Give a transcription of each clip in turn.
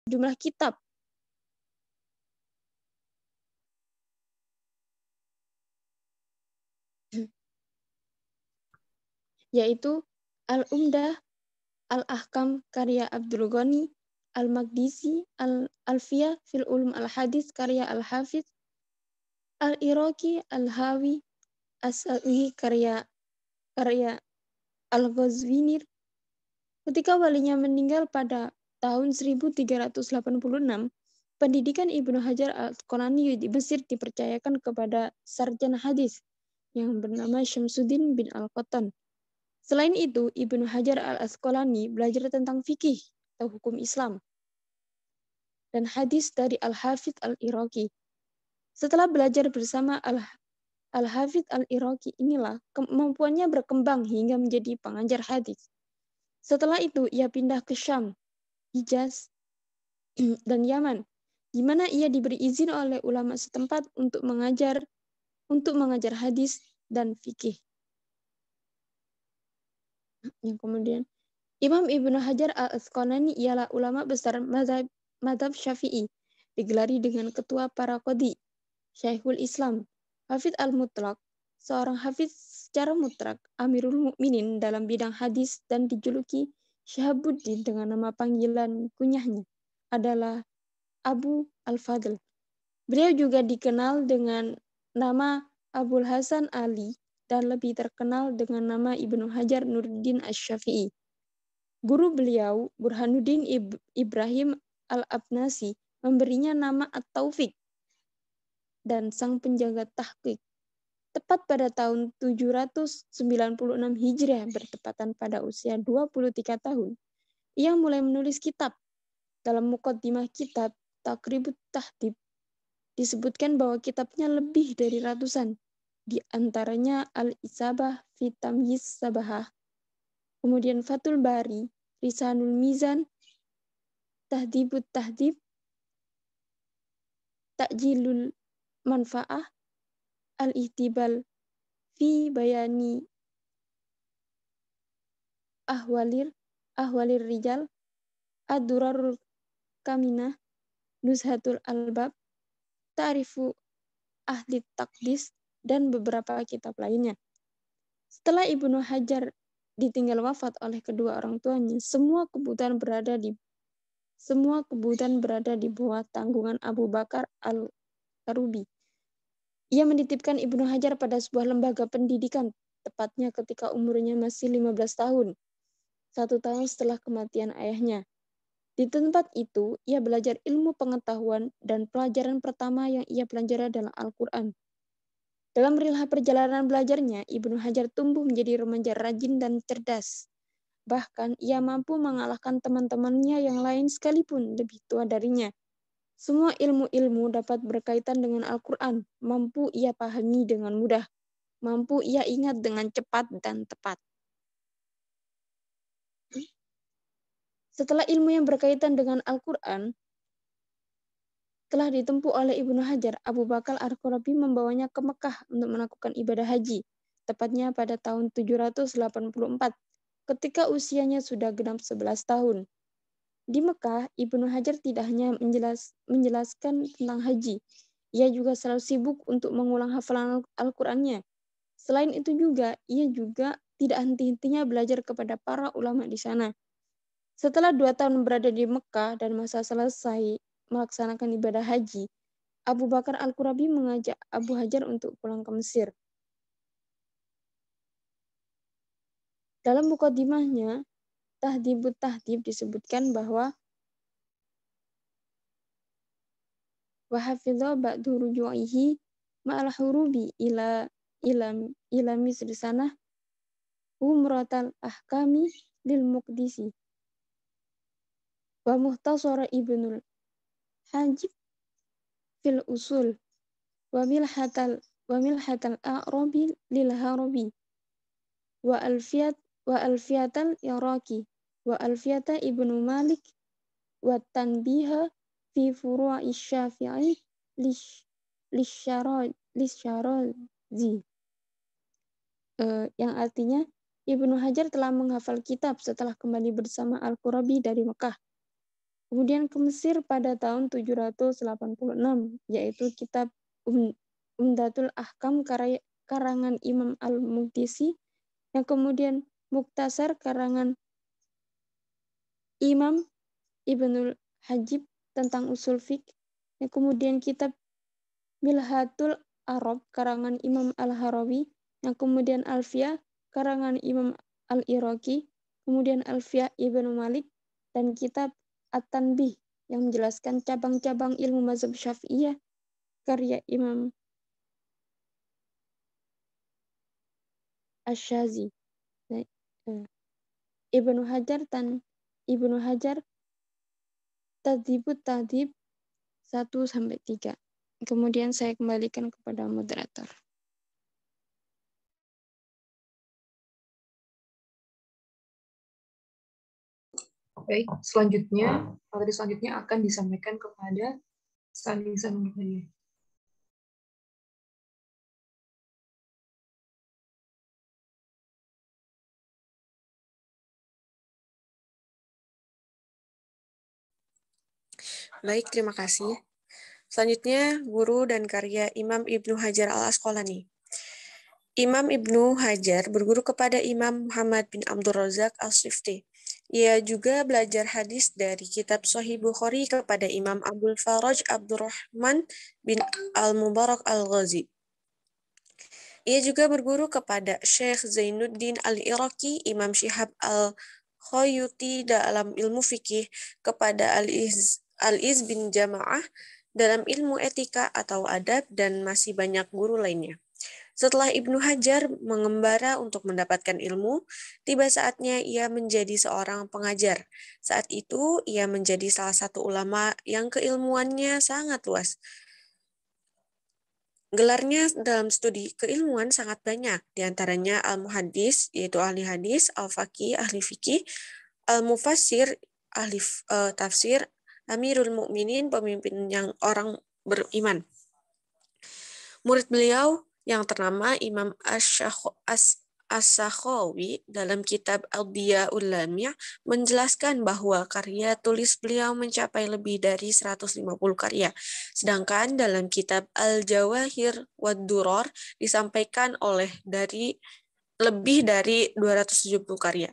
jumlah kitab, yaitu Al-Umdah, Al-Ahkam karya Abdul Ghani Al-Maqdisi, Al-Alfiyah fil Ulum Al-Hadis karya Al-Hafidz Al-Iraqi, Al-Hawi, As-Sa'i karya Al-Ghazwini. Ketika walinya meninggal pada tahun 1386, pendidikan Ibnu Hajar Al-Asqalani di Mesir dipercayakan kepada sarjana hadis yang bernama Syamsuddin bin Al-Qattan. Selain itu, Ibnu Hajar Al-Asqalani belajar tentang fikih atau hukum Islam dan hadis dari Al-Hafidz Al-Iraqi. Setelah belajar bersama Al-Hafidz Al-Iraqi, inilah kemampuannya berkembang hingga menjadi pengajar hadis. Setelah itu, ia pindah ke Syam, Hijaz, dan Yaman, di mana ia diberi izin oleh ulama setempat untuk mengajar hadis dan fikih. Yang kemudian, Imam Ibnu Hajar Al-Asqalani ialah ulama besar mazhab Syafi'i, digelari dengan ketua para qadhi, Syekhul Islam, Hafidz Al-Mutlaq, seorang hafiz secara mutlak, Amirul Mukminin dalam bidang hadis dan dijuluki Syihabuddin dengan nama panggilan kunyahnya adalah Abu Al-Fadl. Beliau juga dikenal dengan nama Abul Hasan Ali dan lebih terkenal dengan nama Ibnu Hajar Nuruddin Asy-Syafi'i. Guru beliau, Burhanuddin Ibrahim Al-Abnasi, memberinya nama At-Taufiq dan sang penjaga tahqiq. Tepat pada tahun 796 Hijriah bertepatan pada usia 23 tahun, ia mulai menulis kitab. Dalam muqaddimah kitab Taqribut Tahdhib disebutkan bahwa kitabnya lebih dari ratusan, di antaranya Al-Isabah fi Tamyiz Sabahah, kemudian Fathul Bari, Lisanul Mizan, Tahdhibut Tahdhib, Ta'jilul Manfa'ah, Al-Ihtibal fi Bayani Ahwalir Rijal, Ad-Durarul Kaminah, Nuzhatul Albab, Ta'rifu Ahli Taqdis, dan beberapa kitab lainnya. Setelah Ibnu Hajar ditinggal wafat oleh kedua orang tuanya, semua kebutuhan berada di bawah tanggungan Abu Bakar Al-Karubi. Ia menitipkan Ibnu Hajar pada sebuah lembaga pendidikan, tepatnya ketika umurnya masih 15 tahun, 1 tahun setelah kematian ayahnya. Di tempat itu, ia belajar ilmu pengetahuan dan pelajaran pertama yang ia pelajari adalah Al-Quran. Dalam perjalanan belajarnya, Ibnu Hajar tumbuh menjadi remaja rajin dan cerdas. Bahkan, ia mampu mengalahkan teman-temannya yang lain sekalipun lebih tua darinya. Semua ilmu-ilmu dapat berkaitan dengan Al-Quran, mampu ia pahami dengan mudah, mampu ia ingat dengan cepat dan tepat. Setelah ilmu yang berkaitan dengan Al-Quran telah ditempuh oleh Ibnu Hajar, Abu Bakar Al-Qurabi membawanya ke Mekah untuk melakukan ibadah haji, tepatnya pada tahun 784, ketika usianya sudah genap 11 tahun. Di Mekah, Ibnu Hajar tidak hanya menjelaskan tentang haji, ia juga selalu sibuk untuk mengulang hafalan Al-Qur'annya. Selain itu juga, ia juga tidak henti-hentinya belajar kepada para ulama di sana. Setelah 2 tahun berada di Mekah dan masa selesai melaksanakan ibadah haji, Abu Bakar Al-Qurabi mengajak Abu Hajar untuk pulang ke Mesir. Dalam mukadimahnya, Tahdhibut Tahdhib disebutkan bahwa wa hafidha ba'du ruju'ihi ma'al hurubi ila misri sanah umratal ahkami lil muqdisi wa muhtasara ibnul hajib fil usul wa milhatal a'rabi lil harabi wa alfiyatal iraqi wa alfiyata ibnu malik wa tanbiha fi furu'i syafi'i lisyarazi, yang artinya Ibnu Hajar telah menghafal kitab setelah kembali bersama Al-Qurabi dari Mekah. Kemudian ke Mesir pada tahun 786, yaitu kitab Umdatul Ahkam karangan Imam Al-Muqdisi, yang kemudian Muktasar karangan Imam Ibnul Hajib tentang usul fiqh, yang kemudian kitab Milhatul Arab karangan Imam Al-Harawi, yang kemudian Alfiyah karangan Imam Al-Iraqi, kemudian Alfiyah Ibnu Malik, dan kitab At-Tanbih yang menjelaskan cabang-cabang ilmu mazhab Syafi'iyah karya Imam Asy-Syazi. Ibnu Hajar Tadzibut Tadzib 1-3. Kemudian saya kembalikan kepada moderator. Baik, selanjutnya, materi selanjutnya akan disampaikan kepada Salisa Nurhaya. Baik, terima kasih. Selanjutnya, guru dan karya Imam Ibnu Hajar al-Asqalani. Imam Ibnu Hajar berguru kepada Imam Muhammad bin Abdul Razak al-Sifti. Ia juga belajar hadis dari kitab Sahih Bukhari kepada Imam Abdul Faraj Abdurrahman bin Al-Mubarak al-Ghazi. Ia juga berguru kepada Syekh Zainuddin al-Iraqi, Imam Syihab al-Khayuti dalam ilmu fikih, kepada Al-Iz bin Jamaah dalam ilmu etika atau adab, dan masih banyak guru lainnya. Setelah Ibnu Hajar mengembara untuk mendapatkan ilmu, tiba saatnya ia menjadi seorang pengajar. Saat itu, ia menjadi salah satu ulama yang keilmuannya sangat luas. Gelarnya dalam studi keilmuan sangat banyak, diantaranya Al-Muhaddis, yaitu ahli hadis, Al-Faqih, ahli fikih, Al-Mufassir, ahli tafsir, Amirul Mukminin, pemimpin yang orang beriman. Murid beliau yang ternama Imam As-Sakhawi dalam kitab Al-Diya'ul Lamia menjelaskan bahwa karya tulis beliau mencapai lebih dari 150 karya. Sedangkan dalam kitab Al-Jawahir wad-Durar disampaikan lebih dari 270 karya.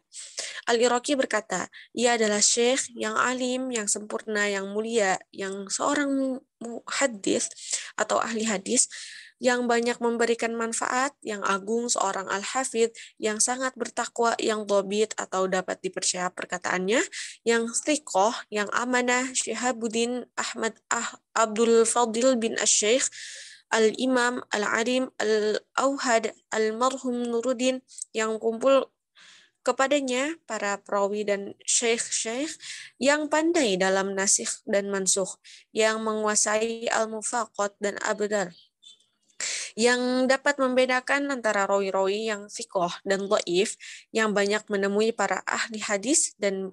Al-Iraqi berkata, ia adalah syekh yang alim, yang sempurna, yang mulia, yang seorang muhaddits atau ahli hadis, yang banyak memberikan manfaat, yang agung, seorang al-hafidh, yang sangat bertakwa, yang dhabit atau dapat dipercaya perkataannya, yang thiqah, yang amanah, Syihabuddin Ahmad Abdul Fadil bin Asy-Syaikh Al-Imam Al-Arim Al-Auhad Al-Marhum Nuruddin, yang kumpul kepadanya para perawi dan syekh-syekh yang pandai dalam nasikh dan mansukh, yang menguasai al-mufaqat dan abdal, yang dapat membedakan antara rawi-rawi yang thiqah dan dhaif, yang banyak menemui para ahli hadis dan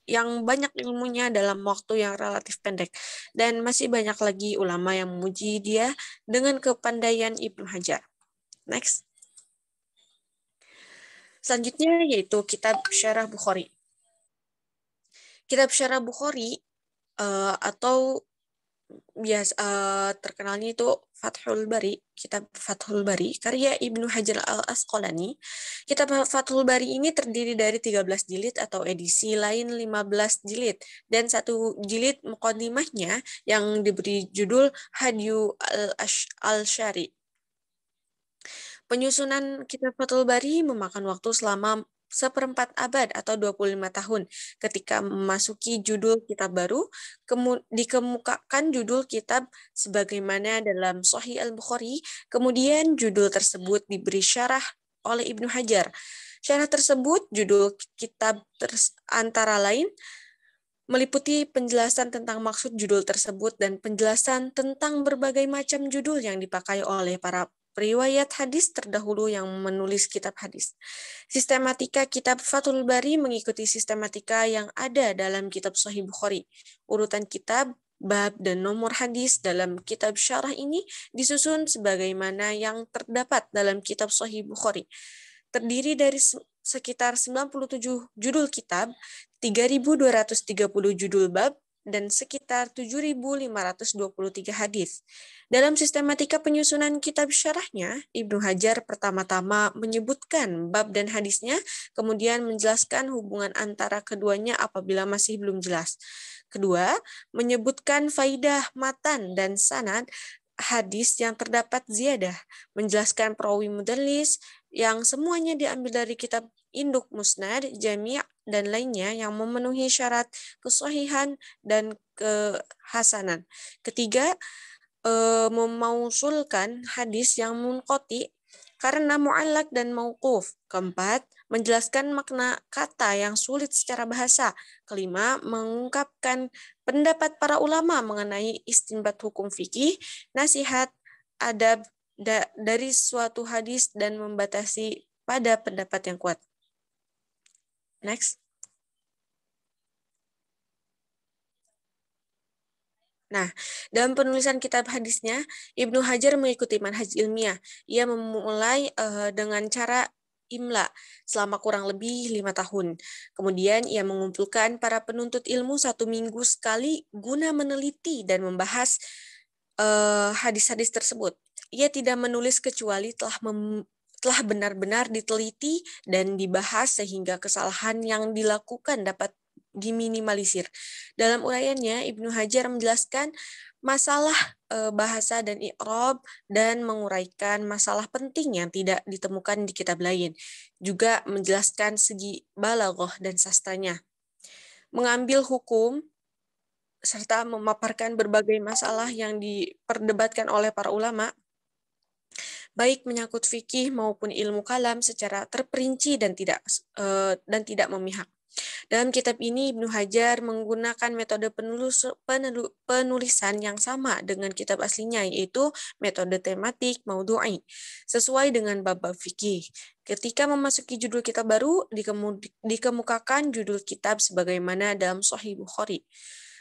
yang banyak ilmunya dalam waktu yang relatif pendek. Dan masih banyak lagi ulama yang memuji dia dengan kepandaian Ibnu Hajar. Next. Selanjutnya yaitu kitab Syarah Bukhari. Kitab Syarah Bukhari atau terkenalnya itu Fathul Bari, kitab Fathul Bari, karya Ibnu Hajar al-Asqalani. Kitab Fathul Bari ini terdiri dari 13 jilid atau edisi lain 15 jilid, dan satu jilid muqaddimahnya yang diberi judul Hadyu al-Syari. Penyusunan kitab Fathul Bari memakan waktu selama 1/4 abad atau 25 tahun. Ketika memasuki judul kitab baru, dikemukakan judul kitab sebagaimana dalam Sahih Al-Bukhari, kemudian judul tersebut diberi syarah oleh Ibnu Hajar. Syarah tersebut, judul kitab antara lain, meliputi penjelasan tentang maksud judul tersebut dan penjelasan tentang berbagai macam judul yang dipakai oleh para riwayat hadis terdahulu yang menulis kitab hadis. Sistematika kitab Fathul Bari mengikuti sistematika yang ada dalam kitab Sahih Bukhari. Urutan kitab, bab, dan nomor hadis dalam kitab syarah ini disusun sebagaimana yang terdapat dalam kitab Sahih Bukhari. Terdiri dari sekitar 97 judul kitab, 3.230 judul bab, dan sekitar 7.523 hadis. Dalam sistematika penyusunan kitab syarahnya, Ibnu Hajar pertama-tama menyebutkan bab dan hadisnya, kemudian menjelaskan hubungan antara keduanya apabila masih belum jelas. Kedua, menyebutkan faidah matan dan sanad hadis yang terdapat ziyadah, menjelaskan perawi mudallis yang semuanya diambil dari kitab induk musnad, jami' dan lainnya yang memenuhi syarat kesahihan dan kehasanan. Ketiga, memausulkan hadis yang munqati karena mu'allaq dan mauquf. Keempat, menjelaskan makna kata yang sulit secara bahasa. Kelima, mengungkapkan pendapat para ulama mengenai istinbat hukum fikih, nasihat, adab dari suatu hadis dan membatasi pada pendapat yang kuat. Next. Nah, dalam penulisan kitab hadisnya, Ibnu Hajar mengikuti manhaj ilmiah. Ia memulai dengan cara imla selama kurang lebih 5 tahun. Kemudian ia mengumpulkan para penuntut ilmu 1 minggu sekali guna meneliti dan membahas hadis-hadis tersebut. Ia tidak menulis kecuali telah benar-benar diteliti dan dibahas sehingga kesalahan yang dilakukan dapat diminimalisir. Dalam uraiannya, Ibnu Hajar menjelaskan masalah bahasa dan i'rab dan menguraikan masalah penting yang tidak ditemukan di kitab lain. Juga menjelaskan segi balaghah dan sastranya. Mengambil hukum serta memaparkan berbagai masalah yang diperdebatkan oleh para ulama, baik menyangkut fikih maupun ilmu kalam secara terperinci dan tidak memihak. Dalam kitab ini, Ibnu Hajar menggunakan metode penulisan yang sama dengan kitab aslinya, yaitu metode tematik maudhu'i, sesuai dengan bab-bab fikih. Ketika memasuki judul kitab baru, dikemukakan judul kitab sebagaimana dalam Sahih Bukhari.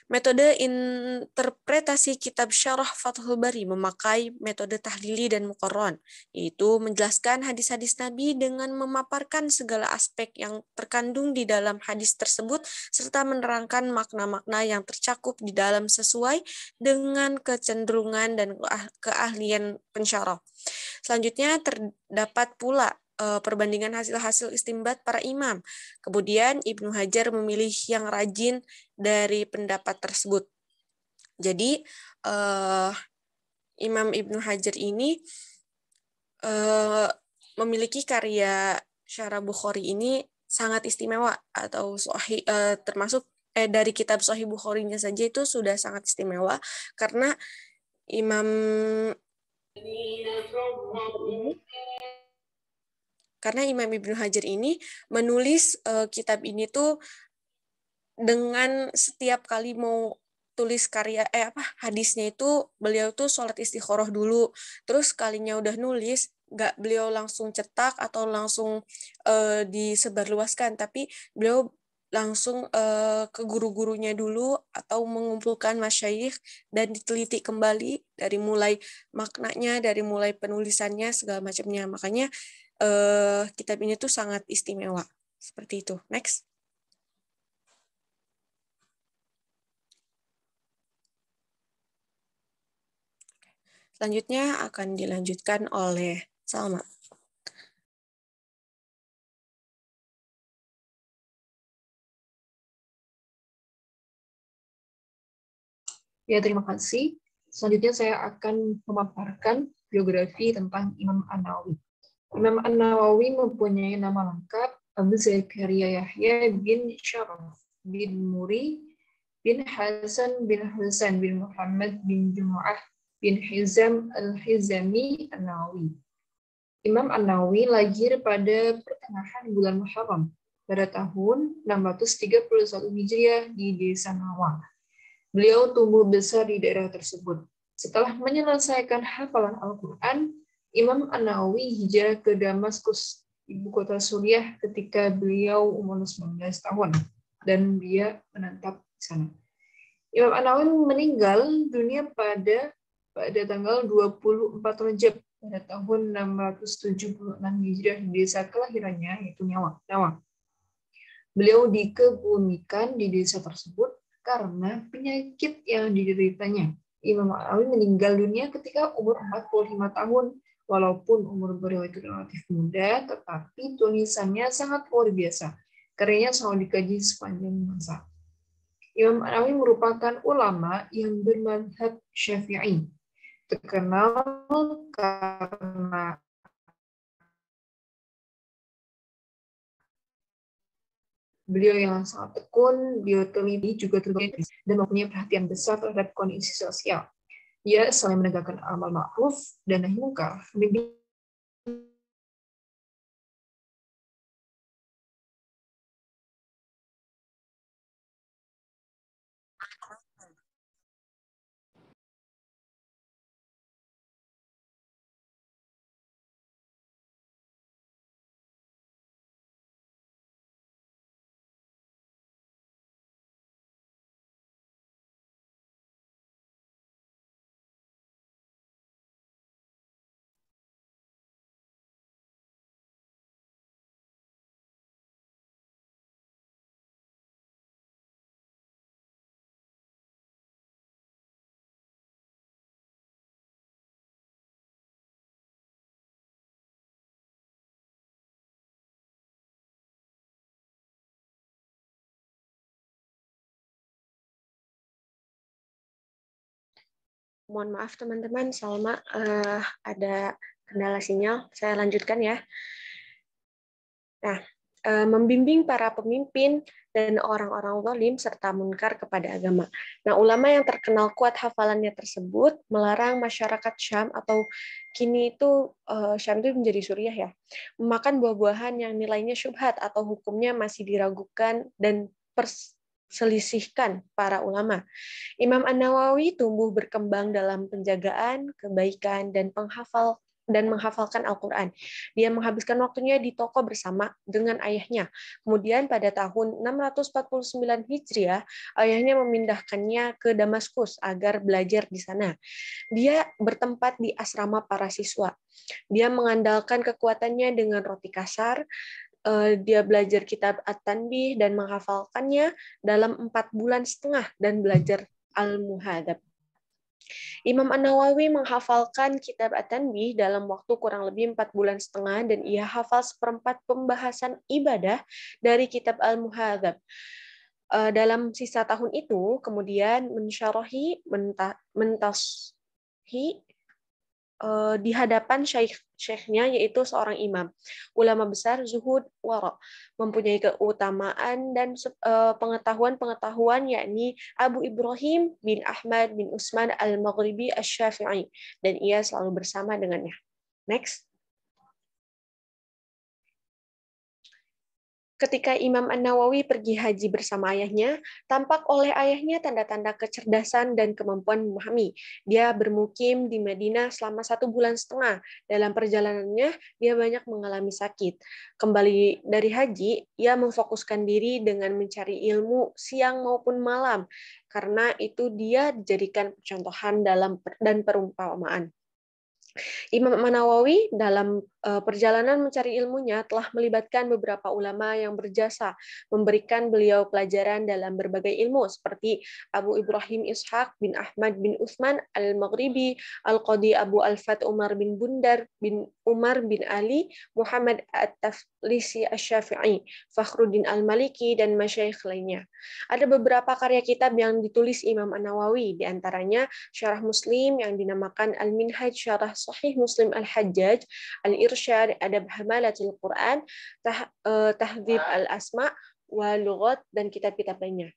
Metode interpretasi kitab Syarah Fathul Bari memakai metode tahlili dan muqarran, yaitu menjelaskan hadis-hadis Nabi dengan memaparkan segala aspek yang terkandung di dalam hadis tersebut, serta menerangkan makna-makna yang tercakup di dalam sesuai dengan kecenderungan dan keahlian pensyarah. Selanjutnya terdapat pula perbandingan hasil-hasil istinbat para imam. Kemudian Ibnu Hajar memilih yang rajin dari pendapat tersebut. Jadi Imam Ibnu Hajar ini memiliki karya Syarah Bukhari ini sangat istimewa, atau termasuk dari kitab Sahih Bukharinya saja itu sudah sangat istimewa, karena Imam Ibnu Hajar ini menulis kitab ini tuh dengan setiap kali mau tulis hadisnya itu beliau tuh sholat istikharah dulu, terus kalinya udah nulis nggak beliau langsung cetak atau langsung disebarluaskan, tapi beliau langsung ke guru-gurunya dulu atau mengumpulkan masyayikh dan diteliti kembali dari mulai maknanya, dari mulai penulisannya, segala macamnya. Makanya kitab ini tuh sangat istimewa. Seperti itu. Next. Selanjutnya akan dilanjutkan oleh Salma. Ya, terima kasih. Selanjutnya saya akan memaparkan biografi tentang Imam An-Nawawi. Imam An-Nawawi mempunyai nama lengkap Abu Zakaria Yahya bin Syaraf bin Muri bin Hasan bin Husain bin Muhammad bin Jumu'ah bin Hizam al-Hizami An-Nawawi. Imam An-Nawawi lahir pada pertengahan bulan Muharram pada tahun 631 Hijriah di desa Nawa. Beliau tumbuh besar di daerah tersebut. Setelah menyelesaikan hafalan Al-Quran, Imam An-Nawawi hijrah ke Damaskus, ibu kota Suriah, ketika beliau umur 19 tahun, dan dia menetap di sana. Imam An-Nawawi meninggal dunia pada tanggal 24 Rajab pada tahun 676 Hijriah di desa kelahirannya, yaitu Nawa. Beliau dikebumikan di desa tersebut karena penyakit yang dideritanya. Imam An-Nawawi meninggal dunia ketika umur 45 tahun. Walaupun umur beliau itu relatif muda, tetapi tulisannya sangat luar biasa. Karyanya selalu dikaji sepanjang masa. Imam An-Nawawi merupakan ulama yang bermadhab Syafi'i. Terkenal karena beliau yang sangat tekun, beliau teliti juga terlibat dan mempunyai perhatian besar terhadap kondisi sosial. Ia selain menegakkan amal ma'ruf dan nahi munkar, Mohon maaf teman-teman, Salma ada kendala sinyal. Saya lanjutkan ya. Nah, membimbing para pemimpin dan orang-orang zalim serta munkar kepada agama. Nah, ulama yang terkenal kuat hafalannya tersebut melarang masyarakat Syam atau kini itu Syam itu menjadi Suriah ya, memakan buah-buahan yang nilainya syubhat atau hukumnya masih diragukan dan perselisihkan para ulama. Imam An-Nawawi tumbuh berkembang dalam penjagaan, kebaikan, dan menghafalkan Al-Quran. Dia menghabiskan waktunya di toko bersama dengan ayahnya. Kemudian pada tahun 649 Hijriah, ayahnya memindahkannya ke Damaskus agar belajar di sana. Dia bertempat di asrama para siswa. Dia mengandalkan kekuatannya dengan roti kasar. Dia belajar kitab At-Tanbih dan menghafalkannya dalam 4,5 bulan dan belajar Al-Muhadzab. Imam An-Nawawi menghafalkan kitab At-Tanbih dalam waktu kurang lebih 4,5 bulan dan ia hafal 1/4 pembahasan ibadah dari kitab Al-Muhadzab. Dalam sisa tahun itu, kemudian mensyarahi, mentashi di hadapan syekhnya, yaitu seorang imam, ulama besar, zuhud, wara, mempunyai keutamaan dan pengetahuan, yakni Abu Ibrahim bin Ahmad bin Utsman al-Maghribi asy-Syafi'i, dan ia selalu bersama dengannya. Next. Ketika Imam An-Nawawi pergi haji bersama ayahnya, tampak oleh ayahnya tanda-tanda kecerdasan dan kemampuan memahami. Dia bermukim di Madinah selama 1,5 bulan. Dalam perjalanannya, dia banyak mengalami sakit. Kembali dari haji, ia memfokuskan diri dengan mencari ilmu siang maupun malam, karena itu dia dijadikan contohan dan perumpamaan. Imam An-Nawawi dalam perjalanan mencari ilmunya telah melibatkan beberapa ulama yang berjasa memberikan beliau pelajaran dalam berbagai ilmu seperti Abu Ibrahim Ishaq bin Ahmad bin Utsman al-Maghribi, Al-Qadi Abu Al-Fat Umar bin Bundar bin Umar bin Ali, Muhammad At-Taflisi Asy-Syafi'i, Fakhruddin Al-Maliki, dan masyayikh lainnya. Ada beberapa karya kitab yang ditulis Imam An-Nawawi, di antaranya Syarah Muslim yang dinamakan Al-Minhaj, Syarah Sahih Muslim Al-Hajjaj, Al-Irsyad, Adab Hamalatil Quran, Tahdzib Al-Asma' wa Lughat, dan kitab-kitab lainnya.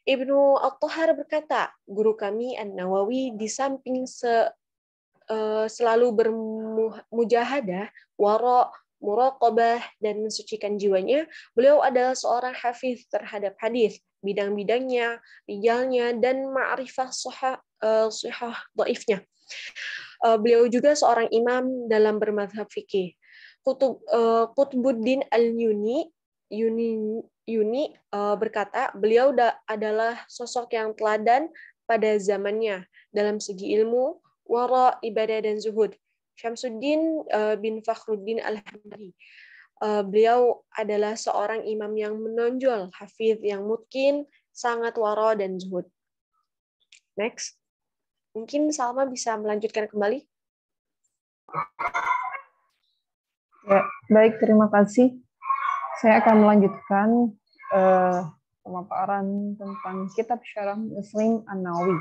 Ibnu At-Tahar berkata, guru kami An-Nawawi di samping selalu bermujahadah, wara, muraqabah, dan mensucikan jiwanya, beliau adalah seorang hafiz terhadap hadis, bidang-bidangnya, rijalnya, dan ma'rifah sahih dhaifnya. Beliau juga seorang imam dalam bermadzhab fikih. Qutbuddin al-Yuni berkata, beliau adalah sosok yang teladan pada zamannya dalam segi ilmu, wara, ibadah, dan zuhud. Syamsuddin bin Fakhruddin al-Hambali. Beliau adalah seorang imam yang menonjol, hafiz yang mutqin, sangat waro dan zuhud. Next. Mungkin Salma bisa melanjutkan kembali. Ya, baik, terima kasih. Saya akan melanjutkan pemaparan tentang kitab Syarah Muslim An-Nawawi.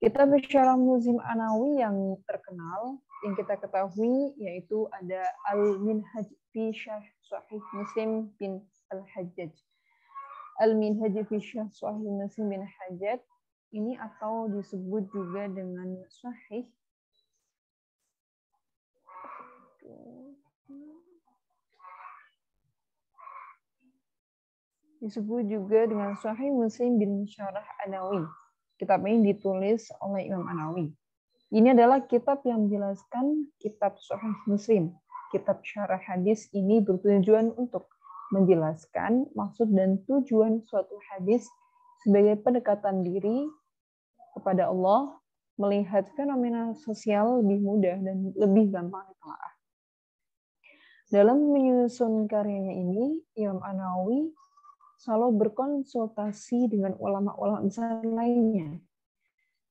Kitab Syarah Muslim An-Nawawi yang terkenal, yang kita ketahui, yaitu ada Al-Minhaj fi Syarh Sahih Muslim bin Al-Hajjaj. Al-Minhaj fi Syarh Sahih Muslim bin Al-Hajjaj ini atau disebut juga dengan Sahih Muslim bin Syarah An-Nawawi. Kitab ini ditulis oleh Imam An-Nawawi. Ini adalah kitab yang menjelaskan kitab Sahih Muslim. Kitab syarah hadis ini bertujuan untuk menjelaskan maksud dan tujuan suatu hadis sebagai pendekatan diri kepada Allah, melihat fenomena sosial lebih mudah dan lebih gampang ditelaah. Dalam menyusun karyanya ini, Imam An-Nawawi selalu berkonsultasi dengan ulama-ulama besar lainnya.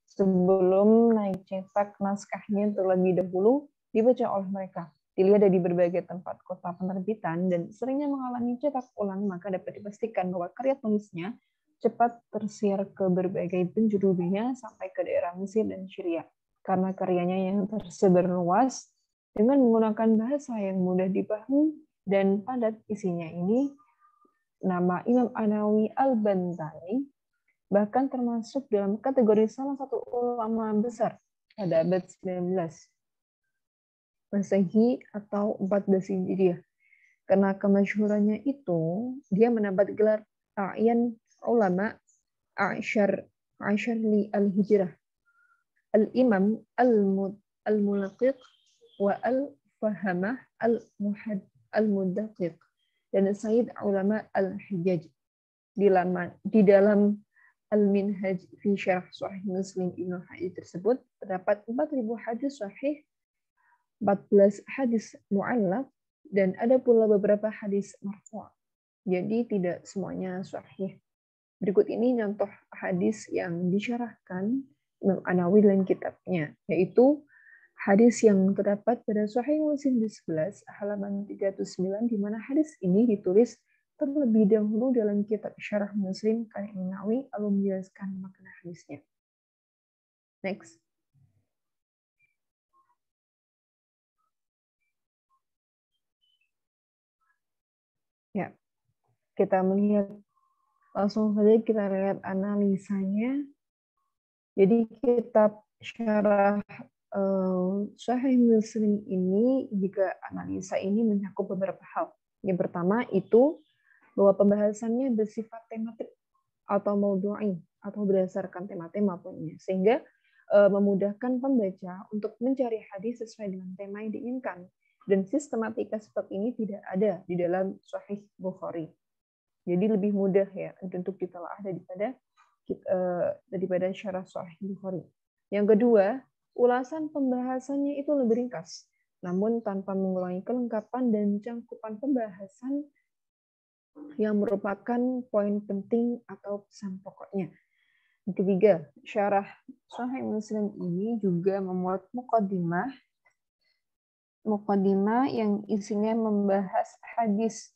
Sebelum naik cetak naskahnya terlebih dahulu dibaca oleh mereka, dilihat dari berbagai tempat kota penerbitan, dan seringnya mengalami cetak ulang, maka dapat dipastikan bahwa karya tulisnya cepat tersiar ke berbagai penjuru dunia sampai ke daerah Mesir dan Syria. Karena karyanya yang tersebar luas dengan menggunakan bahasa yang mudah dipahami dan padat isinya ini, nama Imam An-Nawawi Al-Bantani bahkan termasuk dalam kategori salah satu ulama besar pada abad 19 Masehi atau 14 Hijriah. Karena kemasyhurannya itu, dia mendapat gelar A'yan Ulama A'syar li al-Hijrah, Al-Imam Al-Mulaqiq wa Al-Fahamah Al-Mudaqiq, dan Sayyid Ulama Al-Hijjaj. Di dalam Al-Minhaj fi Syarh Sahih Muslim Ibnu Hajjaj tersebut terdapat 4.000 hadis sahih, 14 hadis mu'allaq, dan ada pula beberapa hadis marfu'. Jadi tidak semuanya sahih. Berikut ini contoh hadis yang disyarahkan Imam An-Nawawi dalam kitabnya, yaitu hadis yang terdapat pada Sahih Muslim 11 halaman 309, di mana hadis ini ditulis terlebih dahulu dalam kitab Syarah Muslim karya Imam Nawawi, lalu menjelaskan makna hadisnya. Next. Ya, kita melihat langsung saja, kita lihat analisanya. Jadi kitab Syarah Sahih Muslim ini, jika analisa ini mencakup beberapa hal. Yang pertama itu bahwa pembahasannya bersifat tematik atau maudu'i, atau berdasarkan tema-tema poinnya, sehingga memudahkan pembaca untuk mencari hadis sesuai dengan tema yang diinginkan. Dan sistematika seperti ini tidak ada di dalam Sahih Bukhari. Jadi lebih mudah ya untuk ditelaah daripada syarah Sahih Bukhari. Yang kedua, ulasan pembahasannya itu lebih ringkas, namun tanpa mengulangi kelengkapan dan cangkupan pembahasan yang merupakan poin penting atau pesan pokoknya. Yang ketiga, syarah Sahih Muslim ini juga memuat muqaddimah yang isinya membahas hadis.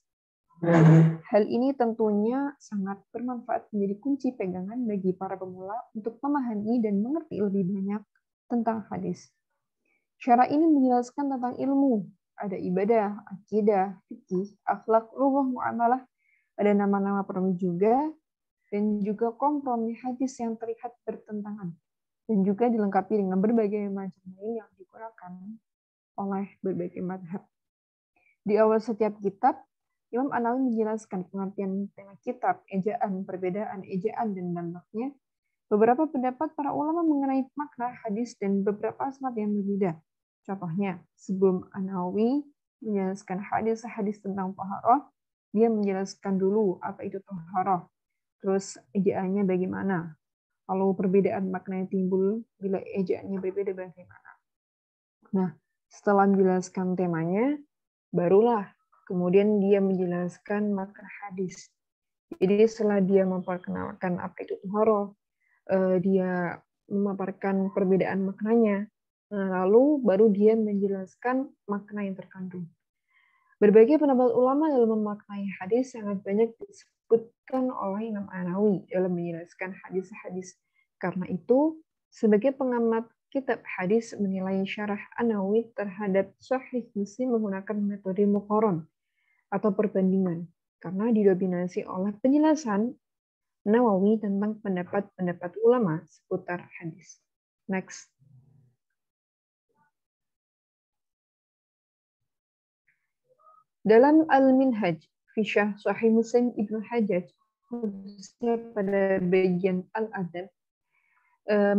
Hal ini tentunya sangat bermanfaat, menjadi kunci pegangan bagi para pemula untuk memahami dan mengerti lebih banyak tentang hadis. Syarah ini menjelaskan tentang ilmu, ada ibadah, akidah, fikih, akhlak, lughah, muamalah, ada nama-nama perawi juga, dan juga kompromi hadis yang terlihat bertentangan, dan juga dilengkapi dengan berbagai macam lain yang digunakan oleh berbagai mazhab. Di awal setiap kitab, Imam An-Nawawi menjelaskan pengertian tema kitab, ejaan, perbedaan ejaan, dan dampaknya, beberapa pendapat para ulama mengenai makna hadis, dan beberapa sanad yang berbeda. Contohnya, sebelum An-Nawawi menjelaskan hadis-hadis tentang taharah, dia menjelaskan dulu apa itu taharah, terus ejaannya bagaimana, lalu perbedaan makna yang timbul bila ejaannya berbeda bagaimana. Nah, setelah menjelaskan temanya, barulah kemudian dia menjelaskan makna hadis. Jadi setelah dia memperkenalkan apa itu tuharoh, dia memaparkan perbedaan maknanya, lalu baru dia menjelaskan makna yang terkandung. Berbagai pendapat ulama dalam memaknai hadis sangat banyak disebutkan oleh Imam An-Nawawi dalam menjelaskan hadis-hadis. Karena itu, sebagai pengamat kitab hadis menilai syarah An-Nawawi terhadap Sahih Muslim menggunakan metode muqaron atau perbandingan, karena didominasi oleh penjelasan Nawawi tentang pendapat-pendapat ulama seputar hadis. Next. Dalam Al-Minhaj, fi Syarh Sahih Muslim Ibnu Hajjaj, khususnya pada bagian Al-Adab,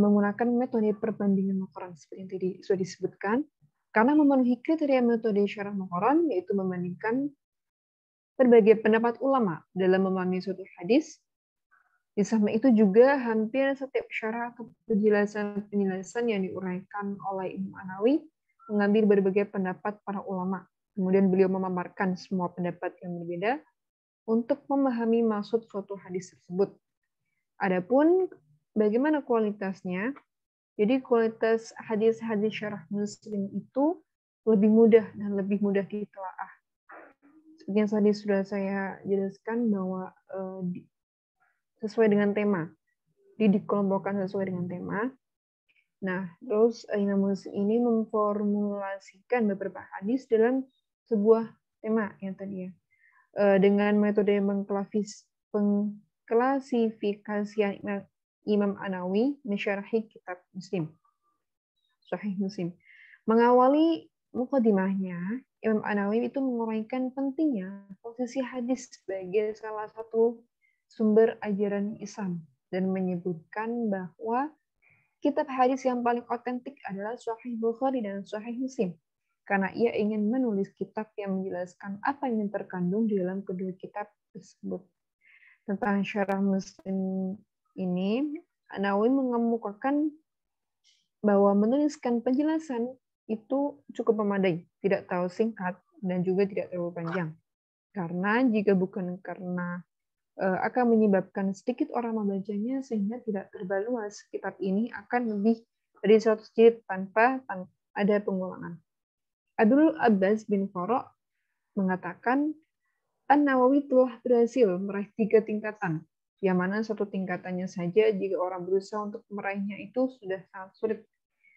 menggunakan metode perbandingan muqaron seperti yang tadi sudah disebutkan, karena memenuhi kriteria metode syarah muqaron, yaitu membandingkan berbagai pendapat ulama dalam memahami suatu hadis. Di samping itu juga hampir setiap syarah atau penjelasan yang diuraikan oleh Imam An-Nawawi mengambil berbagai pendapat para ulama. Kemudian beliau memaparkan semua pendapat yang berbeda untuk memahami maksud suatu hadis tersebut. Adapun bagaimana kualitasnya? Jadi kualitas hadis-hadis syarah Muslim itu lebih mudah dan lebih mudah ditelaah. Seperti yang tadi sudah saya jelaskan bahwa sesuai dengan tema, dikelompokkan sesuai dengan tema. Nah, terus Imam Muslim ini memformulasikan beberapa hadis dalam sebuah tema yang tadi ya, dengan metode pengklasifikasian Imam An-Nawawi mensyarahi kitab Muslim, Sahih Muslim. Mengawali mukadimahnya, Imam An-Nawawi itu menguraikan pentingnya posisi hadis sebagai salah satu sumber ajaran Islam dan menyebutkan bahwa kitab hadis yang paling otentik adalah Sahih Bukhari dan Sahih Muslim, karena ia ingin menulis kitab yang menjelaskan apa yang terkandung di dalam kedua kitab tersebut. Tentang syarah Muslim ini, An-Nawawi mengemukakan bahwa menuliskan penjelasan itu cukup memadai, tidak terlalu singkat dan juga tidak terlalu panjang. Karena jika bukan karena akan menyebabkan sedikit orang membacanya sehingga tidak terbaluas, kitab ini akan lebih dari 100 jilid tanpa ada pengulangan. Abdul Abbas bin Farok mengatakan An-Nawawi telah berhasil meraih 3 tingkatan, yang mana satu tingkatannya saja jika orang berusaha untuk meraihnya itu sudah sangat sulit.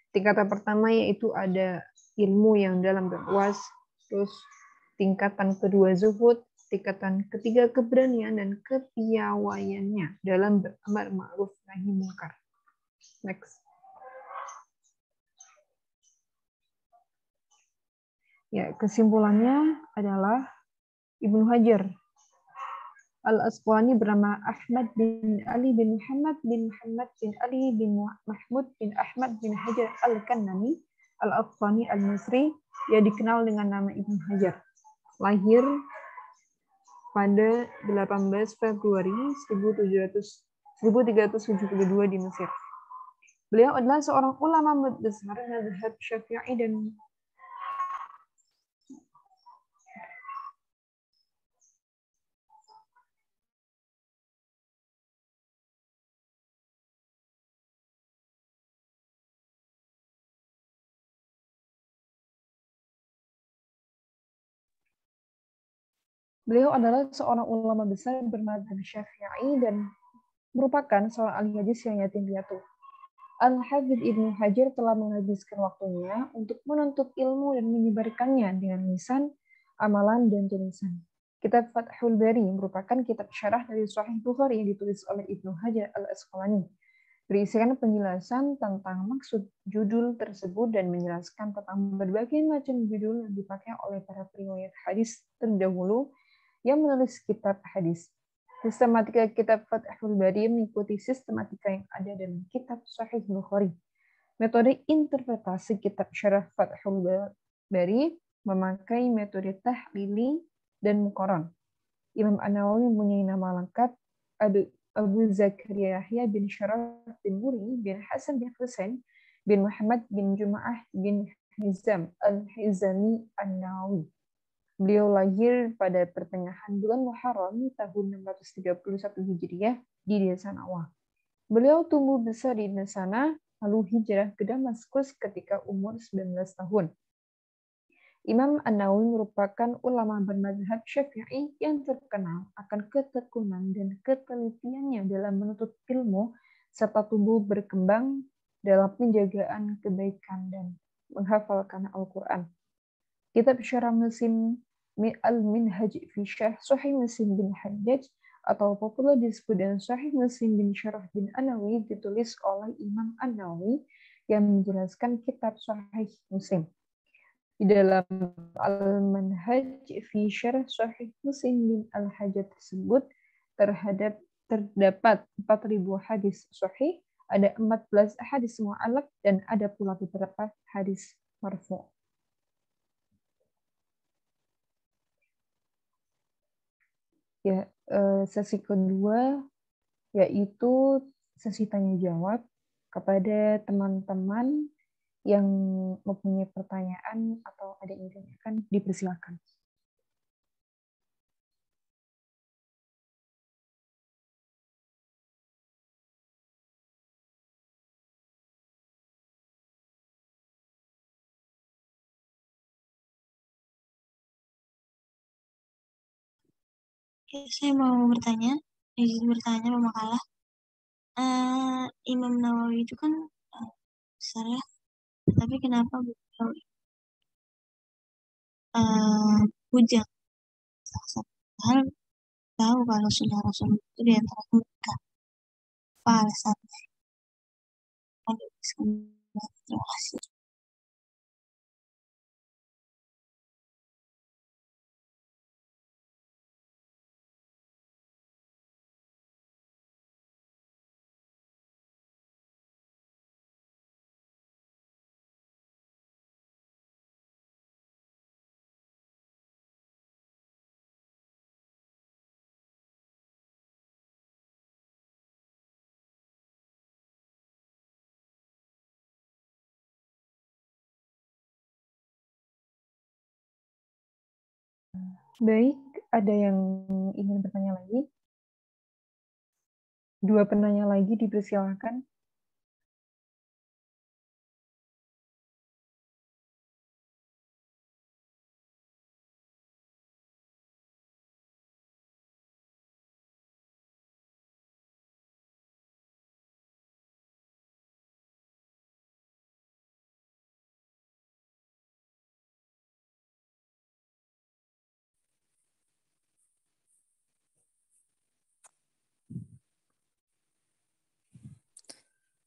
Tingkatan pertama yaitu ada ilmu yang dalam dan luas, terus tingkatan kedua zuhud, tingkatan ketiga keberanian dan kepiawaiannya dalam beramar ma'ruf nahi munkar. Next. Ya, kesimpulannya adalah Ibnu Hajar Al-Asqalani bernama Ahmad bin Ali bin Muhammad bin Ali bin Mahmud bin Ahmad bin Hajar Al-Kannani Al-Asqalani Al-Misri, yang dikenal dengan nama Ibnu Hajar. Lahir pada 18 Februari 1372 di Mesir. Beliau adalah seorang ulama besar mazhab Syafi'i dan bermadzhab Syafi'i dan merupakan seorang ahli hadis yang yatim piatu. Al-Hafidz Ibnu Hajar telah menghabiskan waktunya untuk menuntut ilmu dan menyebarkannya dengan lisan, amalan, dan tulisan. Kitab Fathul Bari merupakan kitab syarah dari Sahih Bukhari yang ditulis oleh Ibnu Hajar Al-Asqalani. Berisikan penjelasan tentang maksud judul tersebut dan menjelaskan tentang berbagai macam judul yang dipakai oleh para periwayat hadis terdahulu yang menulis kitab hadis. Sistematika kitab Fathul Bari mengikuti sistematika yang ada dalam kitab Sahih Bukhari. Metode interpretasi kitab syarah Fathul Bari memakai metode tahlili dan muqaran. Imam An-Nawawi mempunyai nama lengkap Abu Zakaria Yahya bin Syaraf bin Muri bin Hasan bin Husain bin Muhammad bin Jum'ah bin Hizam Al-Hizami An-Nawawi. Beliau lahir pada pertengahan bulan Muharram tahun 631 Hijriah di desa Nawah. Beliau tumbuh besar di sana, lalu hijrah ke Damaskus ketika umur 19 tahun. Imam An-Nawawi merupakan ulama bermadzhab Syafi'i yang terkenal akan ketekunan dan ketelitiannya dalam menuntut ilmu serta tumbuh berkembang dalam penjagaan kebaikan dan menghafalkan Al-Quran. Kitab Syarah Muslim Al-Minhaj fi Syarh Sahih Muslim bin Hajjaj atau populer disebut dengan Sahih Muslim bin Syarah bin An-Nawawi ditulis oleh Imam An-Nawawi yang menjelaskan kitab Sahih Muslim. Di dalam Al-Manhaj fi Syarh Sahih Muslim bin Al-Hajjaj tersebut terdapat 4.000 hadis sahih, ada 14 hadis mu'allaq dan ada pula beberapa hadis marfu'. Ya, sesi kedua yaitu sesi tanya jawab kepada teman-teman yang mempunyai pertanyaan atau ada yang ditanyakan, dipersilakan. Saya mau bertanya, mau makalah. Imam Nawawi itu kan besar ya, tapi kenapa beliau bujang? Padahal tahu kalau sudah Rasul itu di antara mereka. Apa alasannya? Terima kasih. Baik, ada yang ingin bertanya lagi? 2 penanya lagi dipersilakan.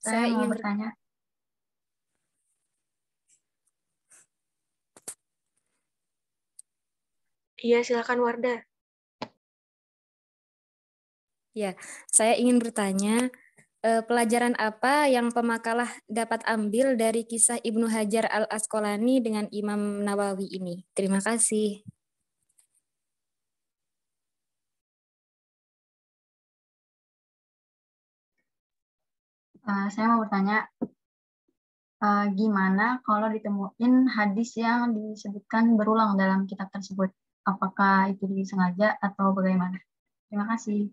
Saya ingin bertanya. Iya, silakan Wardah. Ya, saya ingin bertanya, pelajaran apa yang pemakalah dapat ambil dari kisah Ibnu Hajar Al-Asqalani dengan Imam Nawawi ini? Terima kasih. Saya mau bertanya, gimana kalau ditemuin hadis yang disebutkan berulang dalam kitab tersebut? Apakah itu disengaja atau bagaimana? Terima kasih.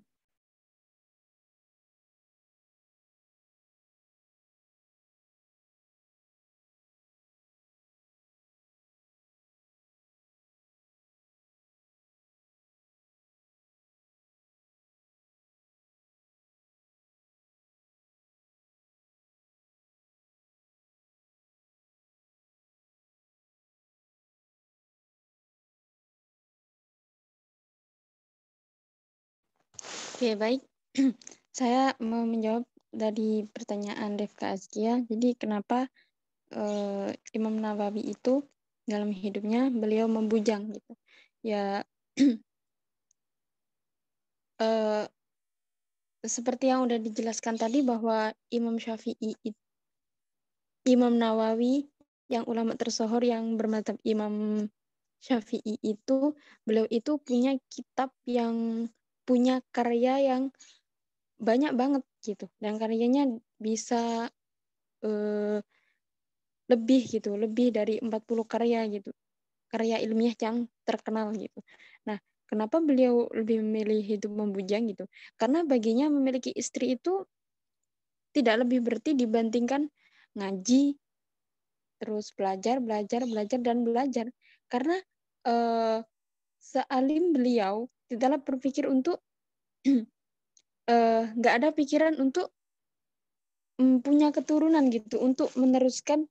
Oke, baik. Saya mau menjawab dari pertanyaan Devka Azkia. Jadi kenapa Imam Nawawi itu dalam hidupnya beliau membujang gitu. Ya seperti yang udah dijelaskan tadi bahwa Imam Nawawi yang ulama tersohor yang bermadzhab Imam Syafi'i itu, beliau itu punya kitab yang punya karya yang banyak banget gitu, dan karyanya bisa lebih dari 40 karya gitu. karya ilmiah yang terkenal gitu. Nah, kenapa beliau lebih memilih hidup membujang gitu? Karena baginya memiliki istri itu tidak lebih berarti dibandingkan ngaji, terus belajar, dan belajar. Karena sealim beliau tidaklah berpikir untuk nggak ada pikiran untuk punya keturunan gitu, untuk meneruskan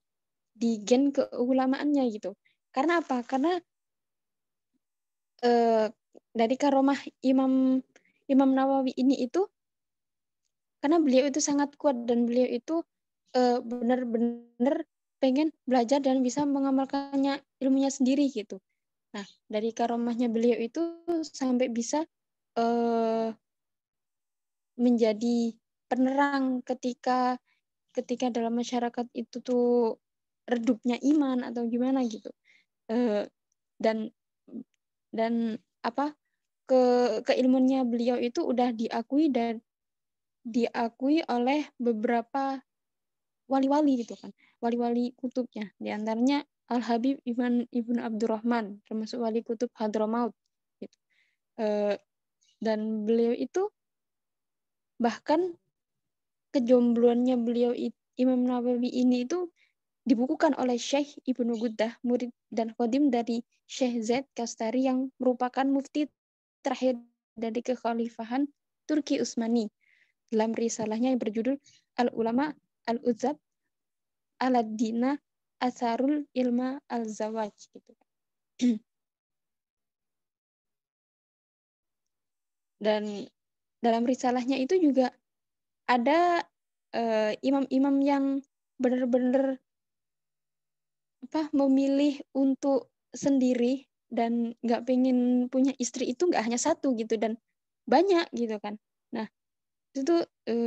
di gen keulamaannya gitu. Karena apa? Karena dari karomah Imam Nawawi ini itu, karena beliau itu sangat kuat dan beliau itu benar-benar pengen belajar dan bisa mengamalkannya ilmunya sendiri gitu. Nah, dari karomahnya beliau itu sampai bisa menjadi penerang ketika dalam masyarakat itu tuh redupnya iman atau gimana gitu. Dan apa keilmuannya beliau itu udah diakui oleh beberapa wali-wali gitu kan, wali-wali kutubnya, di antaranya Al-Habib Ibn Abdurrahman, termasuk wali kutub Hadramaut gitu. Dan beliau itu bahkan kejombloannya beliau Imam Nawawi ini itu dibukukan oleh Syekh Ibnu Guddah, murid dan khodim dari Syekh Zaid Kastari yang merupakan mufti terakhir dari kekhalifahan Turki Utsmani, dalam risalahnya yang berjudul Al-Ulama Al-Uzab Al-Dina Asarul Ilma Al-Zawaj gitu. Dan dalam risalahnya itu juga ada imam-imam yang benar-benar memilih untuk sendiri dan nggak pengen punya istri itu nggak hanya satu gitu, dan banyak gitu kan. Nah, itu tuh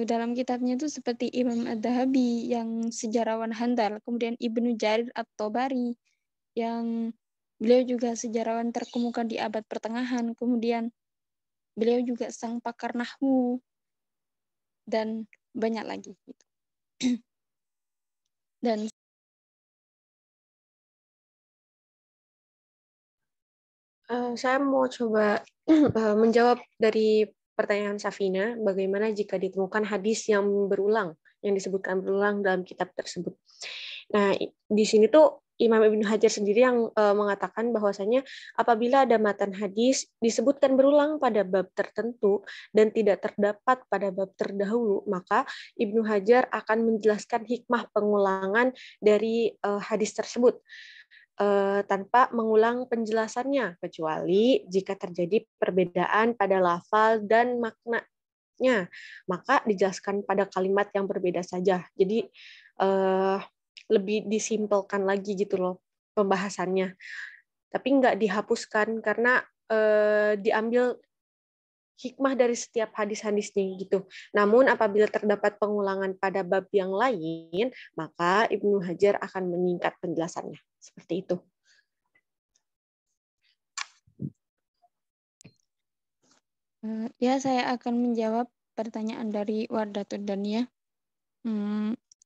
dalam kitabnya itu seperti Imam Ad-Dahabi yang sejarawan handal, kemudian Ibnu Jarir At-Tabari yang beliau juga sejarawan terkemuka di abad pertengahan, kemudian beliau juga sang pakar nahwu, dan banyak lagi gitu. Dan saya mau coba menjawab dari pertanyaan Safina, bagaimana jika ditemukan hadis yang berulang, yang disebutkan berulang dalam kitab tersebut. Nah, di sini tuh Imam Ibnu Hajar sendiri yang mengatakan bahwasanya apabila ada matan hadis disebutkan berulang pada bab tertentu dan tidak terdapat pada bab terdahulu, maka Ibnu Hajar akan menjelaskan hikmah pengulangan dari hadis tersebut tanpa mengulang penjelasannya, kecuali jika terjadi perbedaan pada lafal dan maknanya, maka dijelaskan pada kalimat yang berbeda saja. Jadi lebih disimpelkan lagi gitu loh pembahasannya. Tapi nggak dihapuskan karena diambil hikmah dari setiap hadis-hadisnya gitu. Namun apabila terdapat pengulangan pada bab yang lain, maka Ibnu Hajar akan meningkat penjelasannya. Seperti itu. Ya, saya akan menjawab pertanyaan dari Wardatul Dania.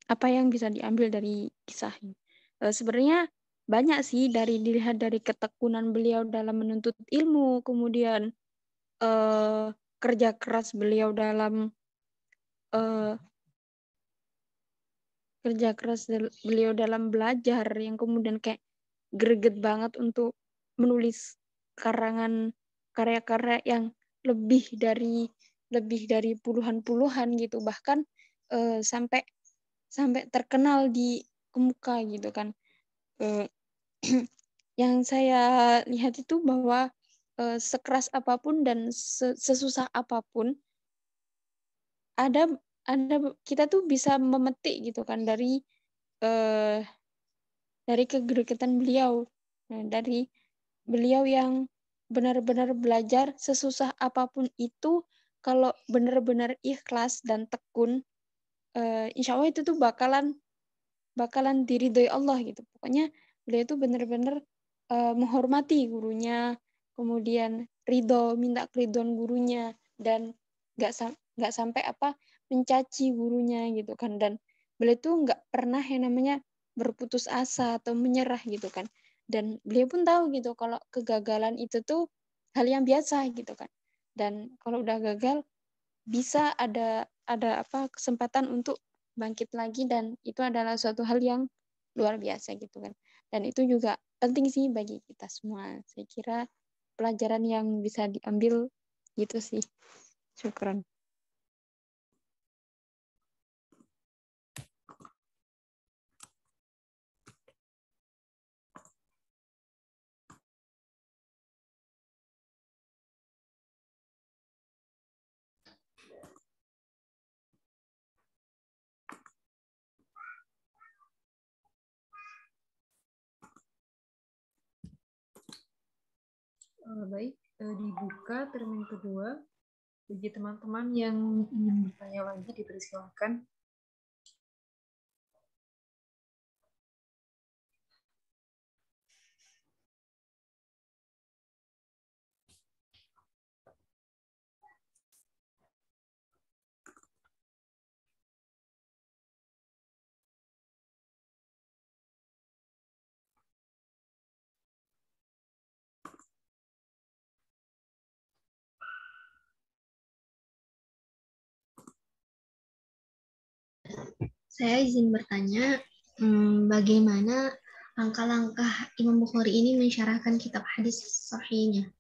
Apa yang bisa diambil dari kisah ini? Sebenarnya banyak sih, dilihat dari ketekunan beliau dalam menuntut ilmu, kemudian kerja keras beliau dalam belajar, yang kemudian kayak greget banget untuk menulis karangan karya-karya yang lebih dari puluhan gitu, bahkan sampai terkenal di kemuka gitu kan. Yang saya lihat itu bahwa sekeras apapun dan sesusah apapun, ada kita tuh bisa memetik gitu kan dari kegregetan beliau. Nah, dari beliau yang benar-benar belajar sesusah apapun itu, kalau benar-benar ikhlas dan tekun, insya Allah itu tuh bakalan diridhoi Allah gitu. Pokoknya beliau itu benar-benar menghormati gurunya, kemudian minta keridhaan gurunya, dan nggak sampai mencaci gurunya gitu kan. Dan beliau itu nggak pernah yang namanya berputus asa atau menyerah gitu kan. Dan beliau pun tahu gitu kalau kegagalan itu tuh hal yang biasa gitu kan. Dan kalau udah gagal bisa ada kesempatan untuk bangkit lagi, dan itu adalah suatu hal yang luar biasa gitu kan. Dan itu juga penting sih bagi kita semua. Saya kira pelajaran yang bisa diambil gitu sih. Syukran. Baik, dibuka termin kedua. Bagi teman-teman yang ingin bertanya lagi, dipersilakan. Saya izin bertanya, bagaimana langkah-langkah Imam Bukhari ini mensyarahkan kitab hadis sahihnya?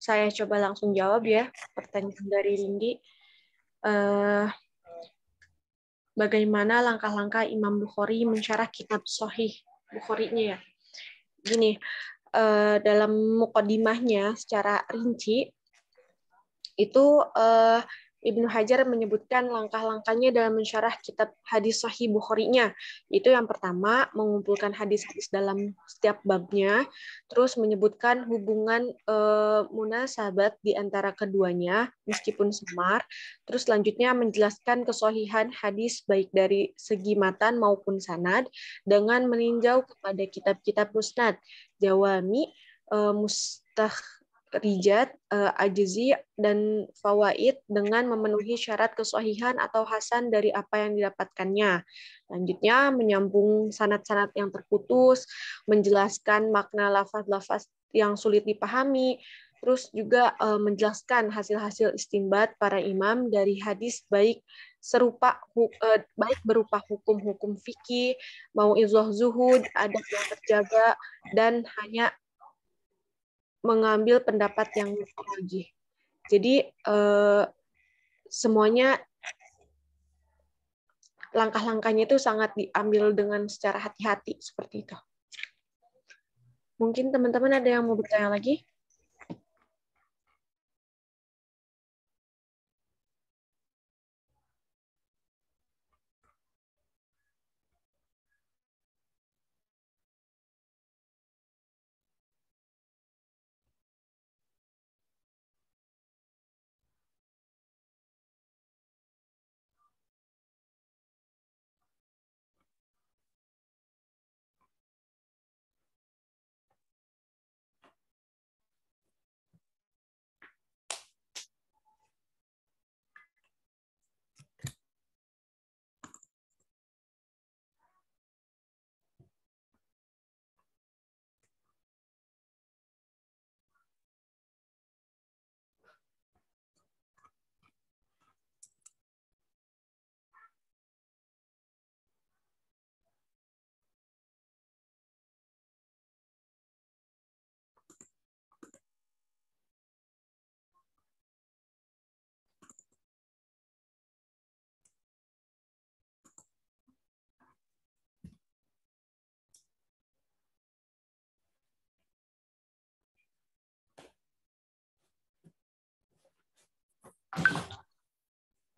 Saya coba langsung jawab ya pertanyaan dari Rindi. Bagaimana langkah-langkah Imam Bukhari mensyarah kitab Sahih Bukhari-nya ya? Gini, dalam mukadimahnya secara rinci itu Ibnu Hajar menyebutkan langkah-langkahnya dalam mensyarah kitab hadis Sahih Bukhari-nya. Itu yang pertama, mengumpulkan hadis-hadis dalam setiap babnya, terus menyebutkan hubungan munasabat di antara keduanya, meskipun samar, terus selanjutnya menjelaskan kesohihan hadis baik dari segi matan maupun sanad, dengan meninjau kepada kitab-kitab musnad, jawami, Rijat, Ajzi, dan Fawaid dengan memenuhi syarat kesohihan atau hasan dari apa yang didapatkannya. Lanjutnya, menyambung sanad-sanad yang terputus, menjelaskan makna lafaz-lafaz yang sulit dipahami, terus juga menjelaskan hasil-hasil istinbat para imam dari hadis baik berupa hukum-hukum fikih, mau izah zuhud, adab yang terjaga, dan hanya mengambil pendapat yang rajih. Jadi semuanya langkah-langkahnya itu sangat diambil dengan secara hati-hati seperti itu. Mungkin teman-teman ada yang mau bertanya lagi?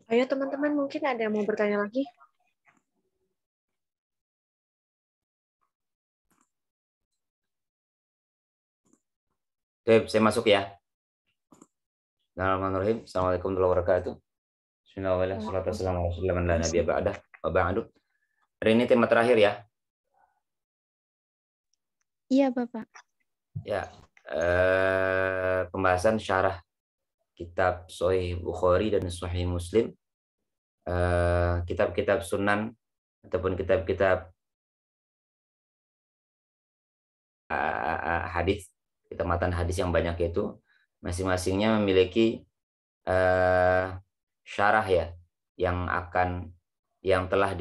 Ayo teman-teman, mungkin ada yang mau bertanya lagi? Saya masuk ya. Bismillahirrahmanirrahim. Assalamualaikum warahmatullahi wabarakatuh. Bismillahirrahmanirrahim. Hari ini tema terakhir ya. Iya, Bapak. Ya, pembahasan syarah kitab Sahih Bukhari dan Sahih Muslim, kitab-kitab sunan ataupun kitab-kitab hadis, kitab matan hadis yang banyak itu masing-masingnya memiliki syarah ya yang telah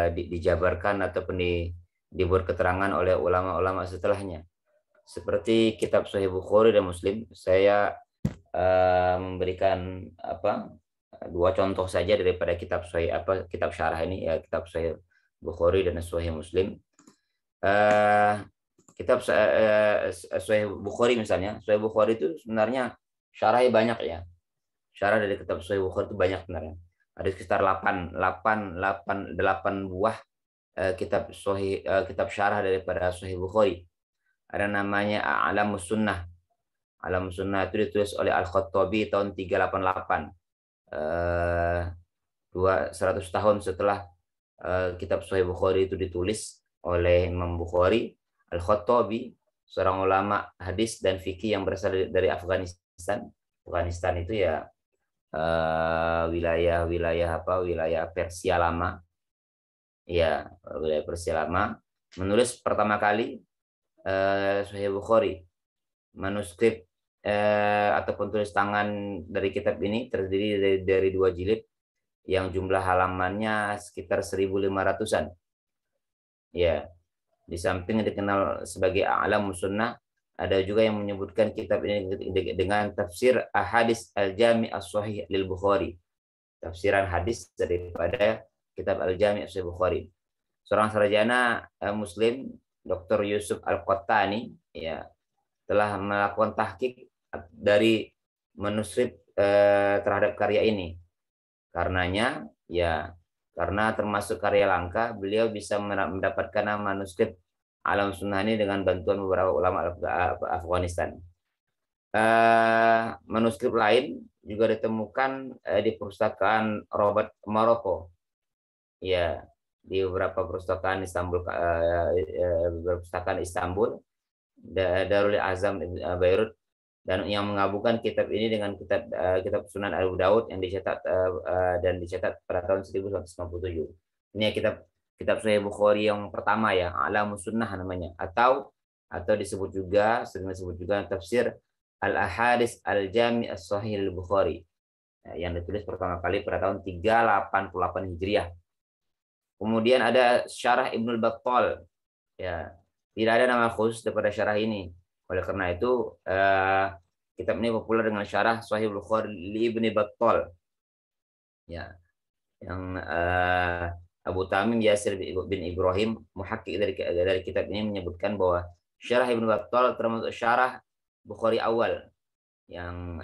dijabarkan ataupun dibuat keterangan oleh ulama-ulama setelahnya. Seperti kitab Sahih Bukhari dan Muslim, saya memberikan dua contoh saja daripada kitab syarah ini ya, kitab Sahih Bukhari dan Sahih Muslim. Kitab Sahih Bukhari misalnya, Sahih Bukhari itu sebenarnya syarahnya banyak ya. Syarah dari kitab Sahih Bukhari itu banyak sebenarnya. Ada sekitar 8 buah kitab syarah daripada Sahih Bukhari. Ada namanya A'lamus Sunnah. A'lamus Sunnah itu ditulis oleh Al-Khattabi tahun 388. 100 tahun setelah kitab Sahih Bukhari itu ditulis oleh Imam Bukhari, Al-Khattabi, seorang ulama hadis dan fikih yang berasal dari Afghanistan. Afghanistan itu ya wilayah Persia lama. Ya, wilayah Persia lama, menulis pertama kali Sahih Bukhari. Manuskrip ataupun tulis tangan dari kitab ini terdiri dari 2 jilid yang jumlah halamannya sekitar 1.500-an. Ya, di samping dikenal sebagai A'lamus Sunnah, ada juga yang menyebutkan kitab ini dengan tafsir Ahadits Al-Jami' As-Sahih lil Bukhari. Tafsiran hadis daripada kitab Al-Jami' As-Sahih Bukhari. Seorang sarjana Muslim, Dr. Yusuf Al-Qattani, ya, telah melakukan tahqiq dari manuskrip terhadap karya ini. Karenanya, ya, karena termasuk karya langka, beliau bisa mendapatkan manuskrip A'lamus Sunnah ini dengan bantuan beberapa ulama Afghanistan. Manuskrip lain juga ditemukan di perpustakaan Robert Maroko. Ya, di beberapa perpustakaan Istanbul, Darul Azam Beirut, dan yang menggabungkan kitab ini dengan kitab Sunan Abu Daud yang dicetak pada tahun 1157. Ini kitab Sahih Bukhari yang pertama ya, A'lamus Sunnah namanya, atau sering disebut juga tafsir Al-Ahadits Al-Jami' As-Sahih Al-Bukhari, yang ditulis pertama kali pada tahun 388 Hijriah. Kemudian ada Syarah Ibnul Battal, ya, tidak ada nama khusus daripada syarah ini. Oleh karena itu, kitab ini populer dengan syarah Sahih Bukhari li Ibnu Battal. Ya, yang Abu Tamim Yasir bin Ibrahim, muhakkik dari kitab ini, menyebutkan bahwa syarah Ibnu Battal termasuk syarah Bukhari awal, yang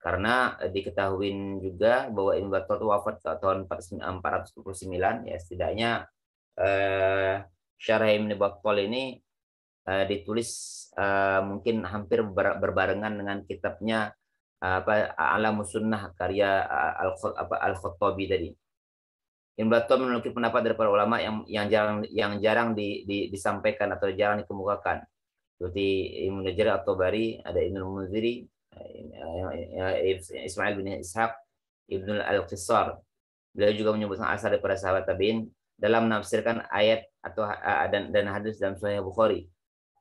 karena diketahui juga bahwa Ibnu Battal itu wafat tahun 429, ya, setidaknya syarah Ibnu Battal ini ditulis mungkin hampir berbarengan dengan kitabnya A'lamus Sunnah karya Al-Khattabi tadi. Ibnu Battal memiliki pendapat dari para ulama yang jarang disampaikan atau jarang dikemukakan. Seperti Ibnu Jarir At-Tabari, ada Ibnu Munziri, Ismail bin Ishaq, Ibnu Al-Qissar. Beliau juga menyebutkan asar daripada sahabat tabi'in dalam menafsirkan ayat dan hadis dalam Sahih Bukhari.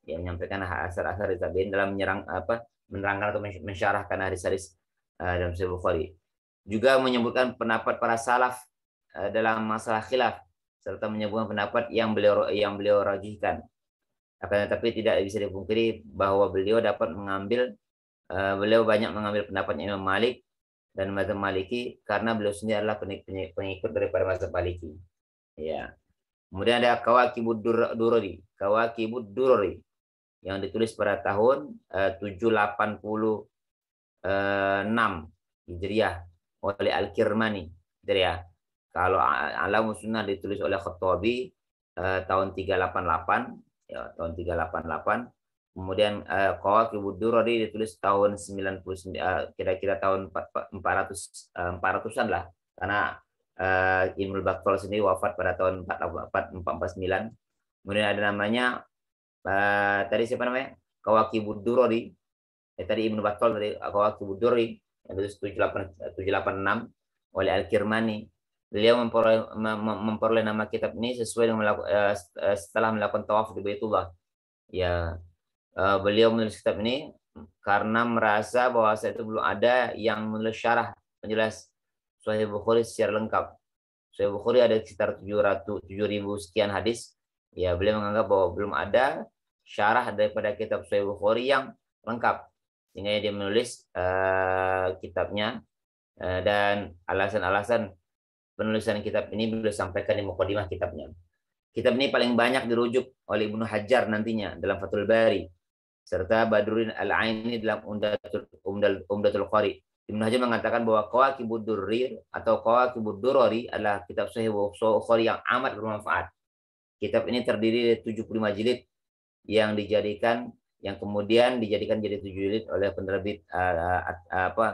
Yang menyampaikan asar-asar dari tabi'in dalam menerangkan atau mensyarahkan hadis-hadis dalam Sahih Bukhari. Juga menyebutkan pendapat para salaf dalam masalah khilaf, serta menyebutkan pendapat yang beliau rajihkan. Akan tetapi tidak bisa dipungkiri bahwa beliau banyak mengambil pendapat Imam Malik dan mazhab Maliki karena beliau sendiri adalah pengikut daripada mazhab Maliki. Ya. Kemudian ada Kawakibud Durri yang ditulis pada tahun 786 Hijriah oleh Al-Kirmani. Ya. Kalau A'lamus Sunnah ditulis oleh Khattabi tahun 388, ya, tahun 388. Kemudian Qawaqibud Durari ditulis tahun 99, kira-kira tahun 400-an lah, karena Ibnu Battal sendiri wafat pada tahun 449. Kemudian ada namanya tadi siapa namanya? Qawaqibud Durari. Tadi Ibnu Battal dari Qawaqibud Durari yang ditulis 786 oleh Al-Kirmani. Beliau memperoleh nama kitab ini sesuai dengan setelah melakukan tawaf di Baitullah. Ya, beliau menulis kitab ini karena merasa bahwa saat itu belum ada yang menulis syarah penjelas Sahih Bukhari secara lengkap. Sahih Bukhari ada sekitar 7.000 sekian hadis. Ya, beliau menganggap bahwa belum ada syarah daripada kitab Sahih Bukhari yang lengkap, sehingga dia menulis kitabnya, dan alasan-alasan penulisan kitab ini beliau sampaikan di muqaddimah kitabnya. Kitab ini paling banyak dirujuk oleh Ibnu Hajar nantinya dalam Fathul Bari, serta Badruddin Al-Aini dalam Umdatul Qari. Ibnu Hajar mengatakan bahwa Qawaqibud Durri atau Qawaqibud Durari adalah kitab Sahih Bukhari yang amat bermanfaat. Kitab ini terdiri dari 75 jilid yang kemudian dijadikan jadi 7 jilid oleh penerbit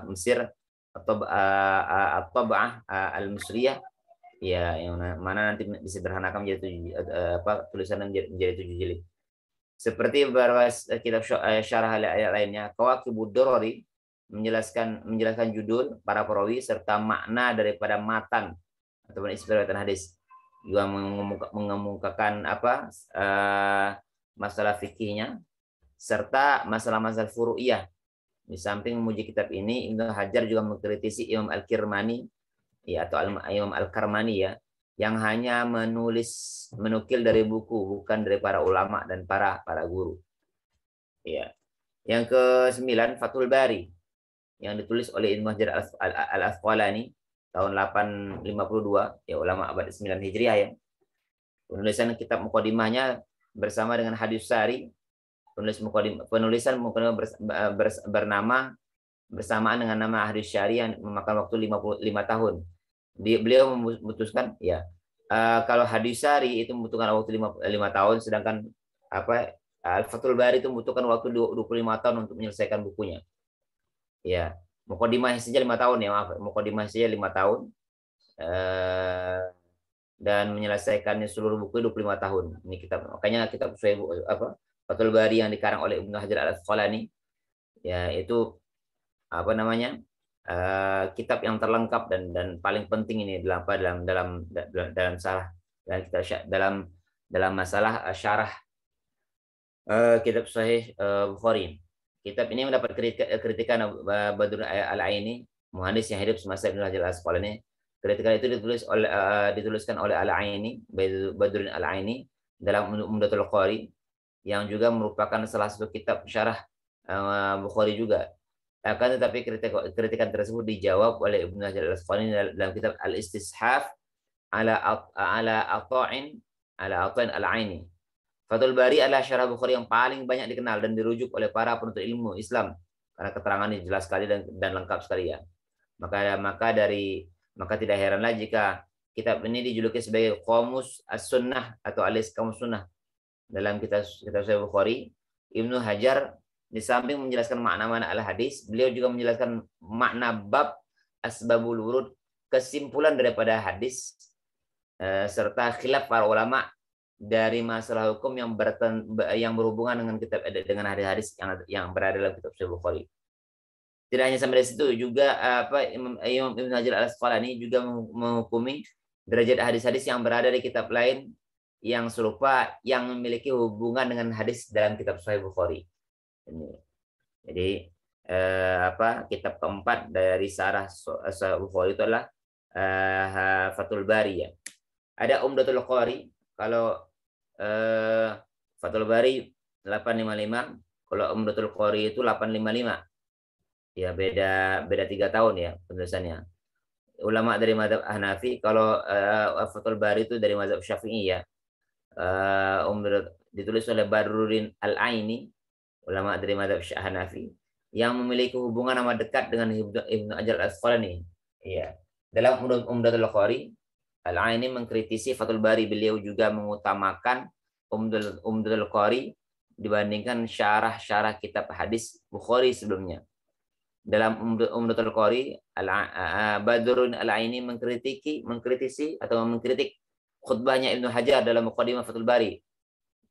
Mesir atau At-Tab'ah Al-Misriyah, ya, yang mana nanti disederhanakan menjadi tulisan menjadi 7 jilid. Seperti beberapa kitab syarah lainnya, Qawaqibud Durari menjelaskan judul, para perawi serta makna daripada matan ataupun isi riwayat hadis, juga mengemukakan masalah fikihnya serta masalah-masalah furu'iyah. Di samping memuji kitab ini, Ibnu Hajar juga mengkritisi Imam Al-Kirmani, ya, atau Imam Al-Karmani, ya, yang hanya menukil dari buku, bukan dari para ulama dan para guru. Ya. Yang ke-9, Fathul Bari, yang ditulis oleh Ibnu Hajar Al-Asqalani tahun 852, ya, ulama abad 9 Hijriah, ya. Penulisan kitab muqaddimahnya bersama dengan Hadis Sari. Penulisan muqaddimah bernama bersamaan dengan nama Hadis Syari yang memakan waktu 55 tahun. Beliau memutuskan, ya, kalau Hadis Syari itu membutuhkan waktu 5 tahun, sedangkan Al-Fathul Bari itu membutuhkan waktu 25 tahun untuk menyelesaikan bukunya. Ya, muqaddimah saja 5 tahun, ya, maaf. Muqaddimah saja 5 tahun. Dan menyelesaikannya seluruh buku 25 tahun. Ini kitab, makanya kitab Fathul Bari yang dikarang oleh Ibnu Hajar Al-Asqalani, ya, itu kitab yang terlengkap dan paling penting ini dalam masalah syarah kitab Sahih Bukhari. Kitab ini mendapat kritikan Badruddin Al-Aini, muhandis yang hidup semasa Ibnu Hajar Al-Asqalani. Kritikan itu dituliskan oleh Al-Aini, Badruddin Al-Aini, dalam Umdatul Qari, yang juga merupakan salah satu kitab syarah Bukhari juga. Akan tetapi kritikan tersebut dijawab oleh Ibnu Hajar Al-Asqalani dalam kitab Al-Istishaf ala Ata'in Al-Aini. Fathul Bari adalah syarah Bukhari yang paling banyak dikenal dan dirujuk oleh para penuntut ilmu Islam karena keterangannya jelas sekali dan lengkap sekali, ya. Maka tidak heranlah jika kitab ini dijuluki sebagai Qamus As-Sunnah atau alias Qamus Sunnah. Dalam kitab Sahih Bukhari, Ibnu Hajar di samping menjelaskan makna-makna al-hadis, beliau juga menjelaskan makna bab asbabul wurud, kesimpulan daripada hadis, serta khilaf para ulama dari masalah hukum yang berhubungan dengan hadis-hadis yang berada dalam kitab Sahih Bukhari. Tidak hanya sampai di situ, juga Imam Ibnu Hajar Al-Asqalani juga menghukumi derajat hadis-hadis yang berada di kitab lain yang serupa yang memiliki hubungan dengan hadis dalam kitab Sahih Bukhari. Jadi kitab keempat dari syarah Sahih Bukhari itu adalah Fathul Bari, ya. Ada Umdatul Qari. Kalau Fathul Bari 855, kalau Umdatul Qari itu 855. Ya, beda 3 tahun, ya, penulisannya. Ulama dari mazhab Hanafi, kalau Fathul Bari itu dari mazhab Syafi'i, ya. Ditulis oleh Badruddin Al-Aini, ulama dari mazhab Hanafi, yang memiliki hubungan amat dekat dengan Ibnu Hajar Al-Asqalani. Iya. Dalam Umdatul Qari, Al-Aini mengkritisi Fathul Bari. Beliau juga mengutamakan Umdatul Qari dibandingkan syarah-syarah kitab hadis Bukhari sebelumnya. Dalam Umdatul Qari, Badrun Al-Aini mengkritisi atau mengkritik khutbahnya Ibnu Hajar dalam Muqaddimah Fathul Bari,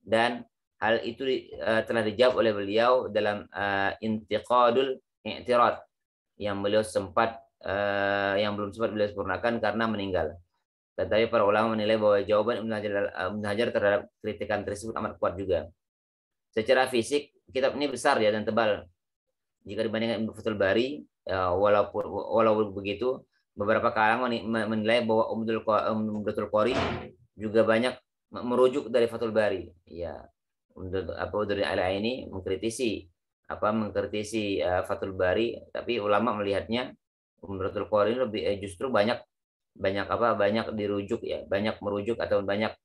dan hal itu telah dijawab oleh beliau dalam Intiqadul I'tirad yang beliau yang belum sempat beliau sempurnakan karena meninggal. Tetapi para ulama menilai bahwa jawaban Ibnu Hajar terhadap kritikan tersebut amat kuat juga. Secara fisik kitab ini besar ya dan tebal jika dibandingkan Ibnu Fathul Bari. Walaupun begitu, beberapa kalangan menilai bahwa Umdatul Qari juga banyak merujuk dari Fathul Bari. Ya, Udhri Al-Aini mengkritisi Fathul Bari, tapi ulama melihatnya Umdatul Qari lebih justru banyak dirujuk ya, banyak merujuk atau banyak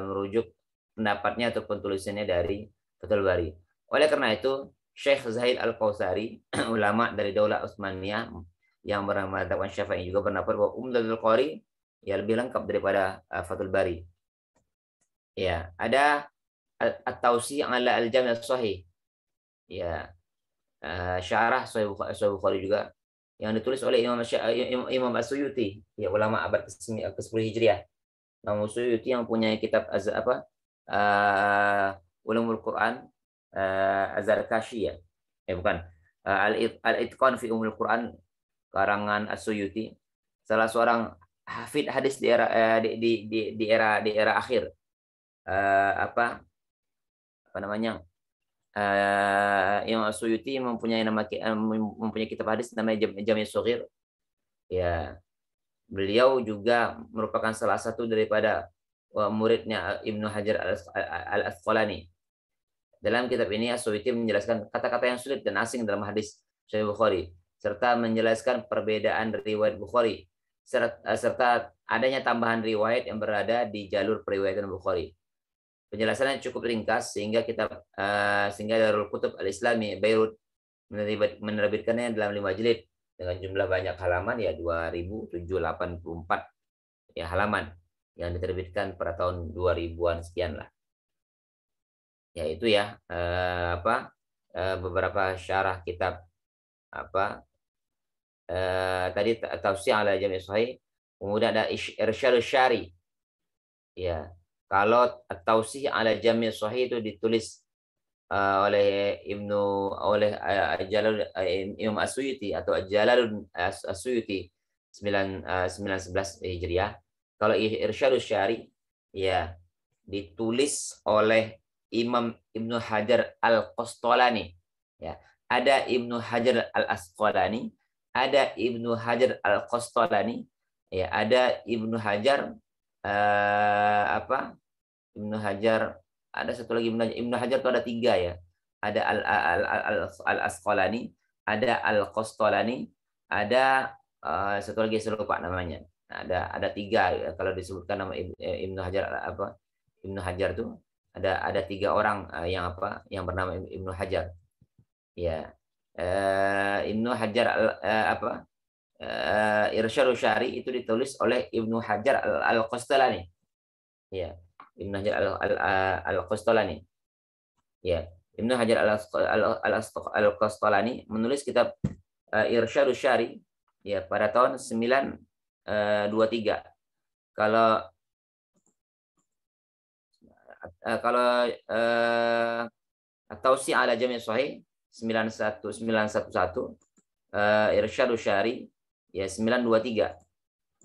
merujuk pendapatnya ataupun tulisannya dari Fathul Bari. Oleh karena itu, Syekh Zahid Al-Kausari, ulama dari Daulah Utsmaniyah yang bermadzhab Syafi'i, juga berpendapat bahwa Umdatul Qari ya lebih lengkap daripada Fathul Bari. Ya, ada At-Tawsi' 'ala Al-Jami' As-Shahih. Ya, syarah Sahih Bukhari juga yang ditulis oleh Imam As-Suyuti, ya ulama abad ke-10 Hijriah. Imam As-Suyuti yang punya kitab Ulumul Quran, Az-Zarkashi ya. Bukan. Al-Itqan fi Ulumul Quran karangan As-Suyuti, salah seorang hafid hadis di era akhir. Imam As-Suyuti mempunyai kitab hadis namanya Jami' Shaghir. Ya, beliau juga merupakan salah satu daripada muridnya Ibnu Hajar Al-Asqalani. Dalam kitab ini As-Suyuti menjelaskan kata-kata yang sulit dan asing dalam hadis Sahih Bukhari, serta menjelaskan perbedaan riwayat Bukhari, serta adanya tambahan riwayat yang berada di jalur periwayatan Bukhari. Penjelasannya cukup ringkas sehingga Darul Kutub Al-Islami Beirut menerbitkannya dalam 5 jilid dengan jumlah banyak halaman, ya 2784 ya halaman yang diterbitkan pada tahun 2000-an sekian lah. Ya itu ya beberapa syarah kitab tadi Tawsi' 'ala Jami' Sahih, kemudian ada Irsyadus Syari. Ya, kalau Tawsi' 'ala Jami' Sahih itu ditulis oleh Imam As-Suyuti atau Jalaluddin As-Suyuti 911 Hijriah. Kalau Irsyadus Syari ya ditulis oleh Imam Ibnu Hajar Al-Qastolani. Ya, ada Ibnu Hajar Al-Asqalani, ada Ibnu Hajar Al-Qastolani, ya, ada Ibnu Hajar Ibnu Hajar, ada satu lagi Ibnu Hajar itu ada 3 ya. Ada Al-Asqalani, ada Al-Qastolani, ada satu lagi saya lupa namanya. Ada 3 ya. Kalau disebutkan nama Ibnu Hajar Ibnu Hajar itu ada 3 orang yang bernama Ibnu Hajar. Ya. Ibnu Hajar Irsyadus Syari itu ditulis oleh Ibnu Hajar Al-Qastolani. Ya, Ibnu Hajar Al-Qastolani. Ya, Ibnu Hajar Al-Qastolani menulis kitab Irsyadus Syari ya pada tahun 923. Kalau Tawsi' 'ala Jami' Sahih 911, Irsyadus Syari ya 923.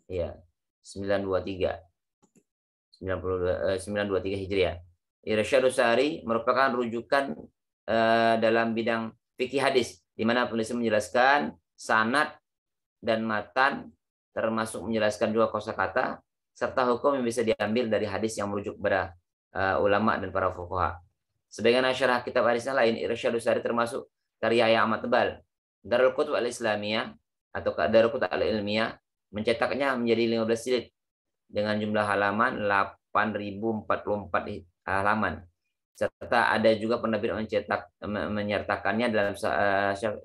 Ya, 923 Hijriah. Irsyadus Syari merupakan rujukan dalam bidang fikih hadis, di mana penulis menjelaskan sanad dan matan, termasuk menjelaskan juga kosakata serta hukum yang bisa diambil dari hadis yang merujuk kepada ulama dan para fuqaha. Sebagian syarah kitab hadis yang lain, Irsyadus Syari termasuk karya yang amat tebal. Darul Kutub Al-Islamiyah atau Darul Kutub Al-Ilmiyah mencetaknya menjadi 15 jilid dengan jumlah halaman 8.044 halaman. Serta ada juga penerbit menyertakannya dalam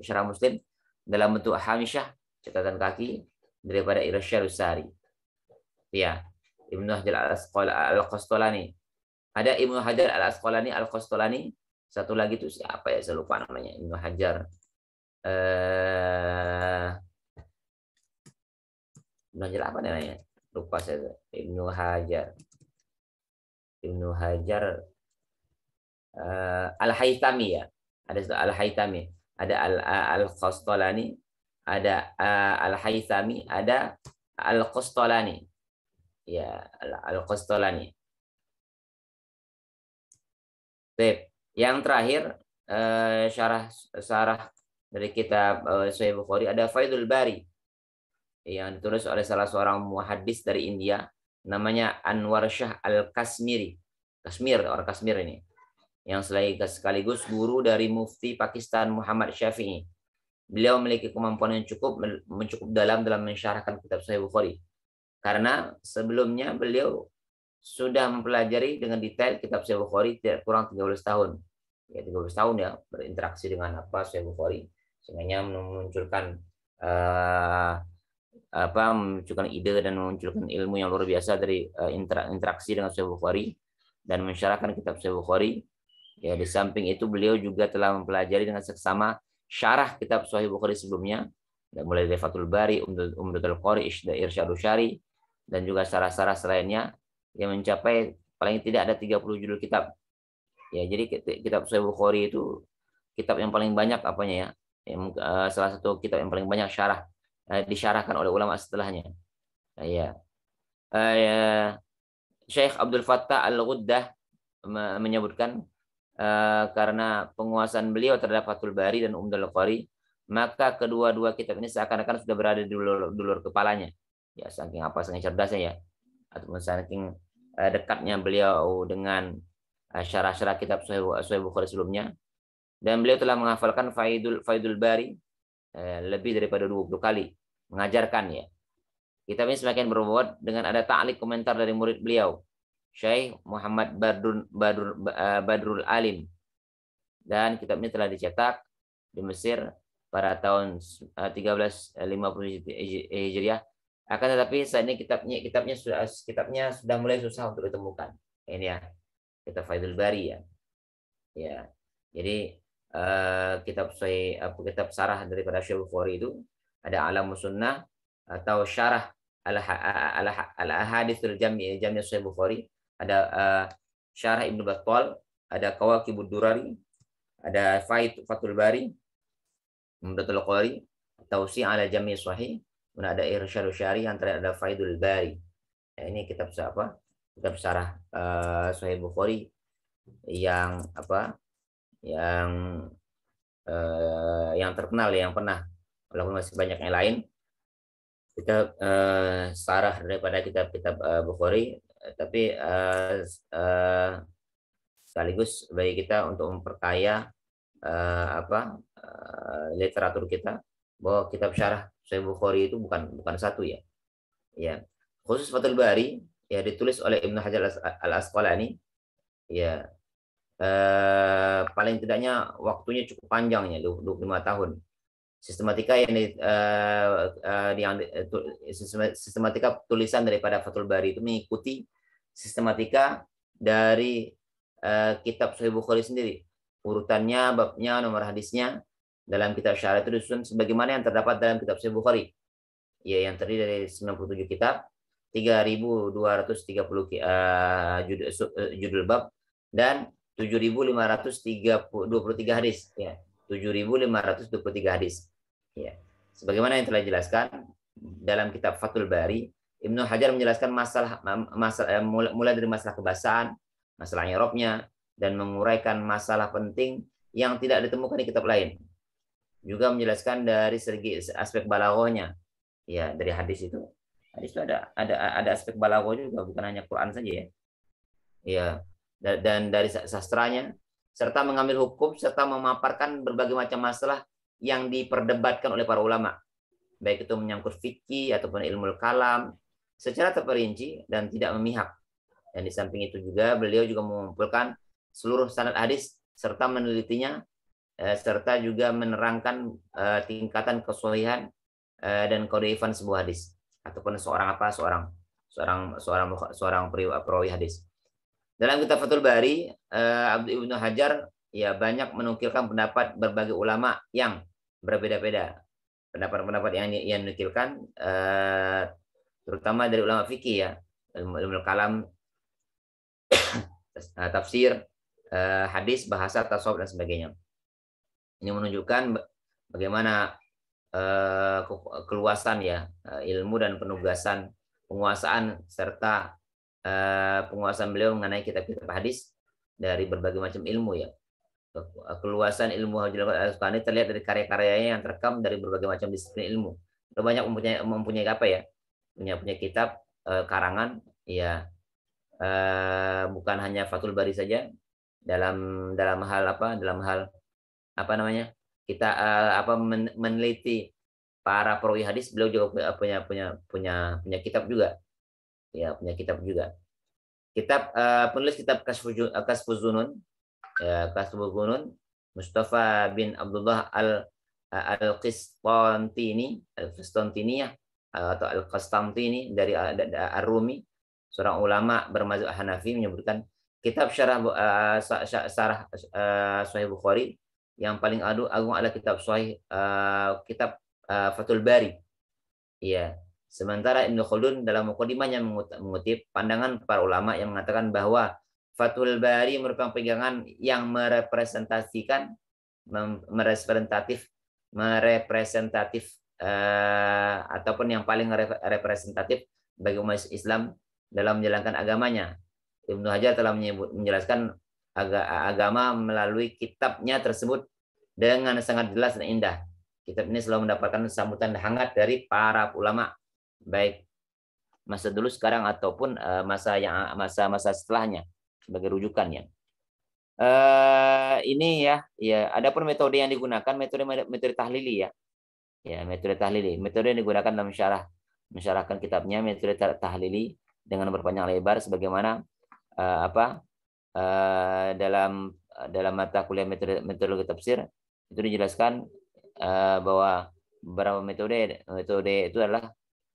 syarah Muslim dalam bentuk hamisyah, catatan kaki daripada Irsyadus Syari. Ya, Ibnu Hajar Al-Qastolani. Ada Ibnu Hajar Al-Qastolani. Satu lagi itu siapa ya? Saya lupa namanya. Ibnu Hajar. Ibnu Hajar apa namanya? Lupa saya. Ibnu Hajar Al-Haytami ya. Ada Al-Haytami, ada Al-Qastolani, ada Al-Haytami, ada Al-Qastolani. Ya, Al-Qastolani. Yang terakhir syarah dari kitab Sahih Bukhari ada Faidul Bari yang ditulis oleh salah seorang muhaddis dari India namanya Anwar Shah Al-Kashmiri. Orang Kashmir ini. Yang sekaligus guru dari mufti Pakistan Muhammad Syafi'i. Beliau memiliki kemampuan yang cukup dalam mensyarahkan kitab Sahih Bukhari. Karena sebelumnya beliau sudah mempelajari dengan detail kitab Sahih Bukhari tidak kurang 13 tahun. Ya 13 tahun ya berinteraksi dengan Sahih Bukhari. Sehingga memunculkan memunculkan ide dan memunculkan ilmu yang luar biasa dari interaksi dengan Sahih Bukhari dan mensyarahkan kitab Sahih Bukhari. Ya, di samping itu beliau juga telah mempelajari dengan seksama syarah kitab Sahih Bukhari sebelumnya, mulai dari Fathul Bari, Umdatul Qari, Irsyadus Syari, dan juga syarah-syarah selainnya yang mencapai paling tidak ada 30 judul kitab. Ya, jadi kitab Sahih Bukhari itu kitab yang paling banyak salah satu kitab yang paling banyak disyarahkan oleh ulama setelahnya. Syekh Abdul Fattah Al-Ghuddah menyebutkan karena penguasaan beliau terhadap Fathul Bari dan Umdatul Qari, maka kedua-dua kitab ini seakan-akan sudah berada di dulur kepalanya. Ya, saking cerdasnya ya, ataupun saking dekatnya beliau dengan syarah-syarah kitab Sahih Bukhari sebelumnya. Dan beliau telah menghafalkan Faidul Bari lebih daripada 20 kali mengajarkan ya. Kitab ini semakin berbobot dengan ada ta'liq komentar dari murid beliau, Syekh Muhammad Badrul Alim. Dan kitab ini telah dicetak di Mesir pada tahun 1350 Hijriah. Akan tetapi saat ini kitabnya sudah mulai susah untuk ditemukan. Ini ya, kitab Faidul Bari ya. Ya. Jadi kitab sarah daripada Syekh Bukhari itu ada Alamus Sunnah atau syarah al-ahaditsul jami' Sahih Bukhari, ada syarah Ibnu Battal, ada Kawakibud Durari, ada Fathul Bari, Umdatul Qari, Tausi' ala Jami' Sahih, kemudian ada Irsyadus Syari, antara ada Faidul Bari. Nah, ini kitab kitab syarah Sahih Bukhari yang yang terkenal, yang pernah, walaupun masih banyak yang lain. Kita sarah daripada kitab-kitab Bukhari, tapi sekaligus bagi kita untuk memperkaya literatur kita, bahwa kitab syarah Sahih Bukhari itu bukan satu ya. Ya, khusus Fathul Bari ya ditulis oleh Ibnu Hajar Al-Asqalani ya. Paling tidaknya waktunya cukup panjangnya, 25 tahun. Sistematika sistematika tulisan daripada Fathul Bari itu mengikuti sistematika dari kitab Sahih Bukhari sendiri. Urutannya, babnya, nomor hadisnya dalam kitab syarah itu disusun sebagaimana yang terdapat dalam kitab Sahih Bukhari. Ya, yang terdiri dari 97 kitab, 3.230 judul bab, dan 7.523 hadis. Ya, 7.523 hadis. Ya, sebagaimana yang telah dijelaskan dalam kitab Fathul Bari, Ibnu Hajar menjelaskan mulai dari masalah kebasahan, masalah i'rabnya, dan menguraikan masalah penting yang tidak ditemukan di kitab lain. Juga menjelaskan dari segi aspek balaghahnya. Ya, dari hadis itu ada aspek balaghah juga, bukan hanya Quran saja ya. Ya, dan dari sastranya, serta mengambil hukum serta memaparkan berbagai macam masalah yang diperdebatkan oleh para ulama, baik itu menyangkut fikih ataupun ilmu kalam, secara terperinci dan tidak memihak. Dan di samping itu juga beliau juga mengumpulkan seluruh sanad hadis serta menelitinya, serta juga menerangkan tingkatan kesohihan dan kedaifan sebuah hadis ataupun seorang perawi hadis. Dalam kitab Fathul Bari, Ibnu Hajar ya banyak menukilkan pendapat berbagai ulama yang berbeda-beda. Pendapat-pendapat yang dinukilkan terutama dari ulama fikih ya, ilmu kalam, tafsir, hadis, bahasa, tasawuf dan sebagainya. Ini menunjukkan bagaimana keluasan ya ilmu dan penugasan, penguasaan serta penguasaan beliau mengenai kitab-kitab hadis dari berbagai macam ilmu ya. Keluasan ilmu Hajar Al-Asqalani terlihat dari karya-karyanya yang terekam dari berbagai macam disiplin ilmu. Beliau banyak mempunyai apa ya? Punya kitab karangan ya, bukan hanya Fathul Bari saja dalam hal apa namanya? Kita meneliti para perawi hadis, beliau juga punya kitab juga. Ya, punya kitab juga. Penulis kitab Kashfuz Zunun, Kashfuz Mustafa bin Abdullah Al-Qistantini atau Al-Qistantini dari Ar-Rumi, seorang ulama bermazhab Hanafi, menyebutkan kitab syarah Sahih Bukhari yang paling agung adalah kitab Fathul Bari. Iya. Sementara Ibnu Khaldun dalam muqaddimahnya mengutip pandangan para ulama yang mengatakan bahwa Fathul Bari merupakan pegangan yang merepresentatif ataupun yang paling representatif bagi umat Islam dalam menjalankan agamanya. Ibnu Hajar telah menjelaskan agama melalui kitabnya tersebut dengan sangat jelas dan indah. Kitab ini selalu mendapatkan sambutan hangat dari para ulama, baik masa dulu sekarang ataupun masa setelahnya sebagai rujukannya. Ini ya adapun metode yang digunakan metode tahlili ya. Ya, metode tahlili. Metode yang digunakan dalam mensyarahkan kitabnya metode tahlili dengan berpanjang lebar sebagaimana dalam mata kuliah metodologi tafsir itu dijelaskan bahwa beberapa metode itu adalah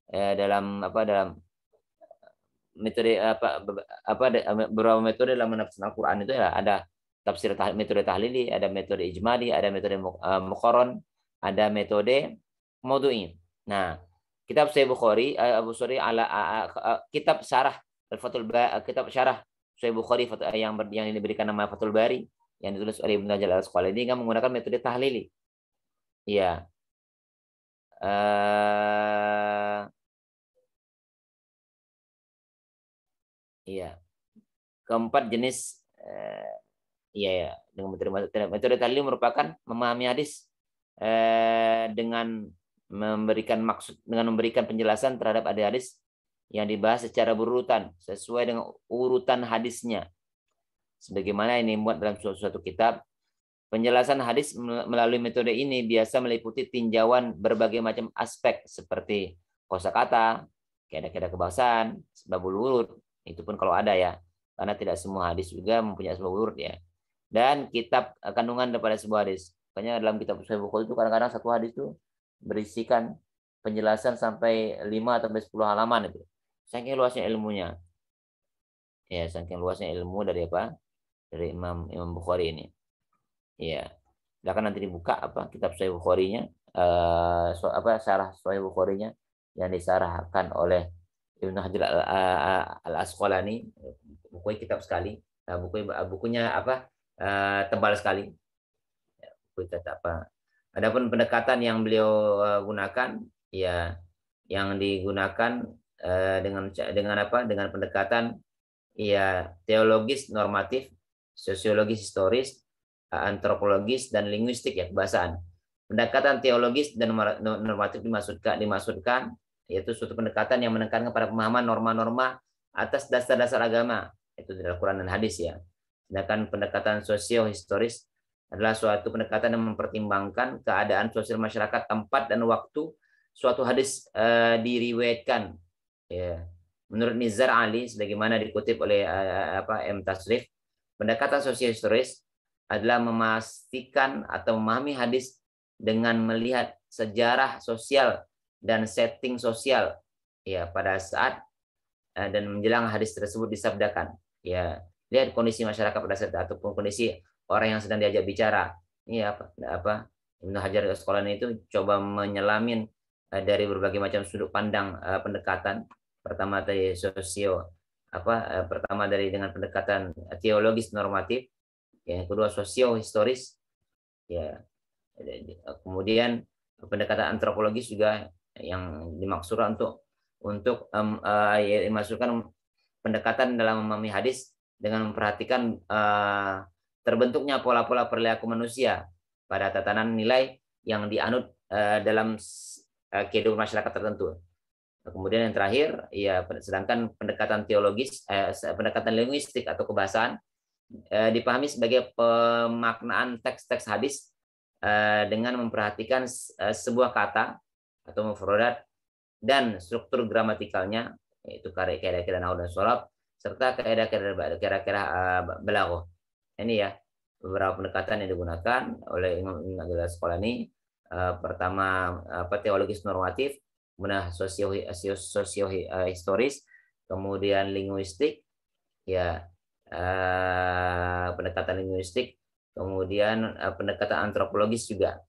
dalam beberapa metode dalam menafsir Al-Qur'an itu ya, ada metode tahlili, ada metode ijmali, ada metode muqarron, ada metode maudu'i. Nah, kitab Sahih Bukhari kitab syarah kitab syarah Sahih Bukhari yang diberikan nama Fathul Bari yang ditulis oleh Ibnu Hajar Al-Asqalani kan menggunakan metode tahlili. Iya. Iya. Keempat jenis dengan metode tahlil merupakan memahami hadis dengan memberikan penjelasan terhadap hadis yang dibahas secara berurutan sesuai dengan urutan hadisnya. Sebagaimana ini muat dalam suatu kitab. Penjelasan hadis melalui metode ini biasa meliputi tinjauan berbagai macam aspek seperti kosakata, kaidah-kaidah kebahasaan, sebabul wurud, itu pun kalau ada ya, karena tidak semua hadis juga mempunyai sebabul wurud ya. Dan kitab kandungan daripada sebuah hadis. Makanya dalam kitab Sahih Bukhari itu kadang-kadang satu hadis itu berisikan penjelasan sampai 5 atau 10 halaman itu. Saking luasnya ilmunya. Ya, saking luasnya ilmu dari Dari Imam Bukhari ini. Iya, silakan nanti dibuka kitab Sahih Bukhari-nya, syarah Sahih Bukhari-nya yang disarahkan oleh Ibnu Hajar Al-Asqalani. Bukunya kitab sekali, bukunya tebal sekali. Buku Adapun pendekatan yang beliau gunakan, ya, yang digunakan dengan pendekatan ya teologis normatif, sosiologis historis, antropologis dan linguistik ya, kebahasaan. Pendekatan teologis dan normatif dimaksudkan yaitu suatu pendekatan yang menekankan pada pemahaman norma-norma atas dasar-dasar agama, itu dari Al-Qur'an dan hadis ya. Sedangkan pendekatan sosio-historis adalah suatu pendekatan yang mempertimbangkan keadaan sosial masyarakat, tempat dan waktu suatu hadis diriwayatkan. Ya. Menurut Nizar Ali sebagaimana dikutip oleh M. Tasrif, pendekatan sosio-historis adalah memastikan atau memahami hadis dengan melihat sejarah sosial dan setting sosial ya pada saat dan menjelang hadis tersebut disabdakan. Ya, lihat kondisi masyarakat pada saat ataupun kondisi orang yang sedang diajak bicara. Ini apa Ibnu Hajar Al-Asqalani itu coba menyelamin dari berbagai macam sudut pandang pendekatan. Pertama dari pertama dari dengan pendekatan teologis normatif, yang kedua sosio-historis, ya. Kemudian pendekatan antropologis juga yang dimaksudkan untuk dimasukkan pendekatan dalam memahami hadis dengan memperhatikan terbentuknya pola-pola perilaku manusia pada tatanan nilai yang dianut dalam kehidupan masyarakat tertentu. Kemudian yang terakhir, ya sedangkan pendekatan teologis, pendekatan linguistik atau kebahasaan dipahami sebagai pemaknaan teks-teks hadis dengan memperhatikan sebuah kata atau mufradat dan struktur gramatikalnya, yaitu kaidah-kaidah nahwu dan shalab, serta kaidah-kaidah balaghah. Ini ya beberapa pendekatan yang digunakan oleh Imam Ibnu Hajar Al-Asqalani. Pertama teologis normatif, kemudian sosio-historis, kemudian linguistik, ya pendekatan linguistik, kemudian pendekatan antropologis juga,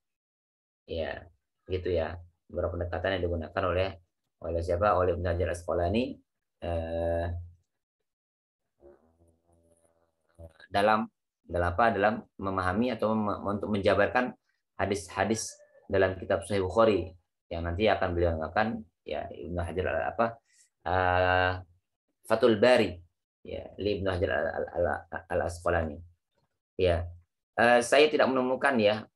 ya gitu ya, beberapa pendekatan yang digunakan oleh siapa, oleh Ibnu Hajar Al-Asqalani dalam memahami atau untuk menjabarkan hadis-hadis dalam kitab Sahih Bukhari yang nanti akan beliau akan ya Ibnu Hajar Fathul Bari, ya Ibnu Hajar Al-Asqalani. Ya, saya tidak menemukan ya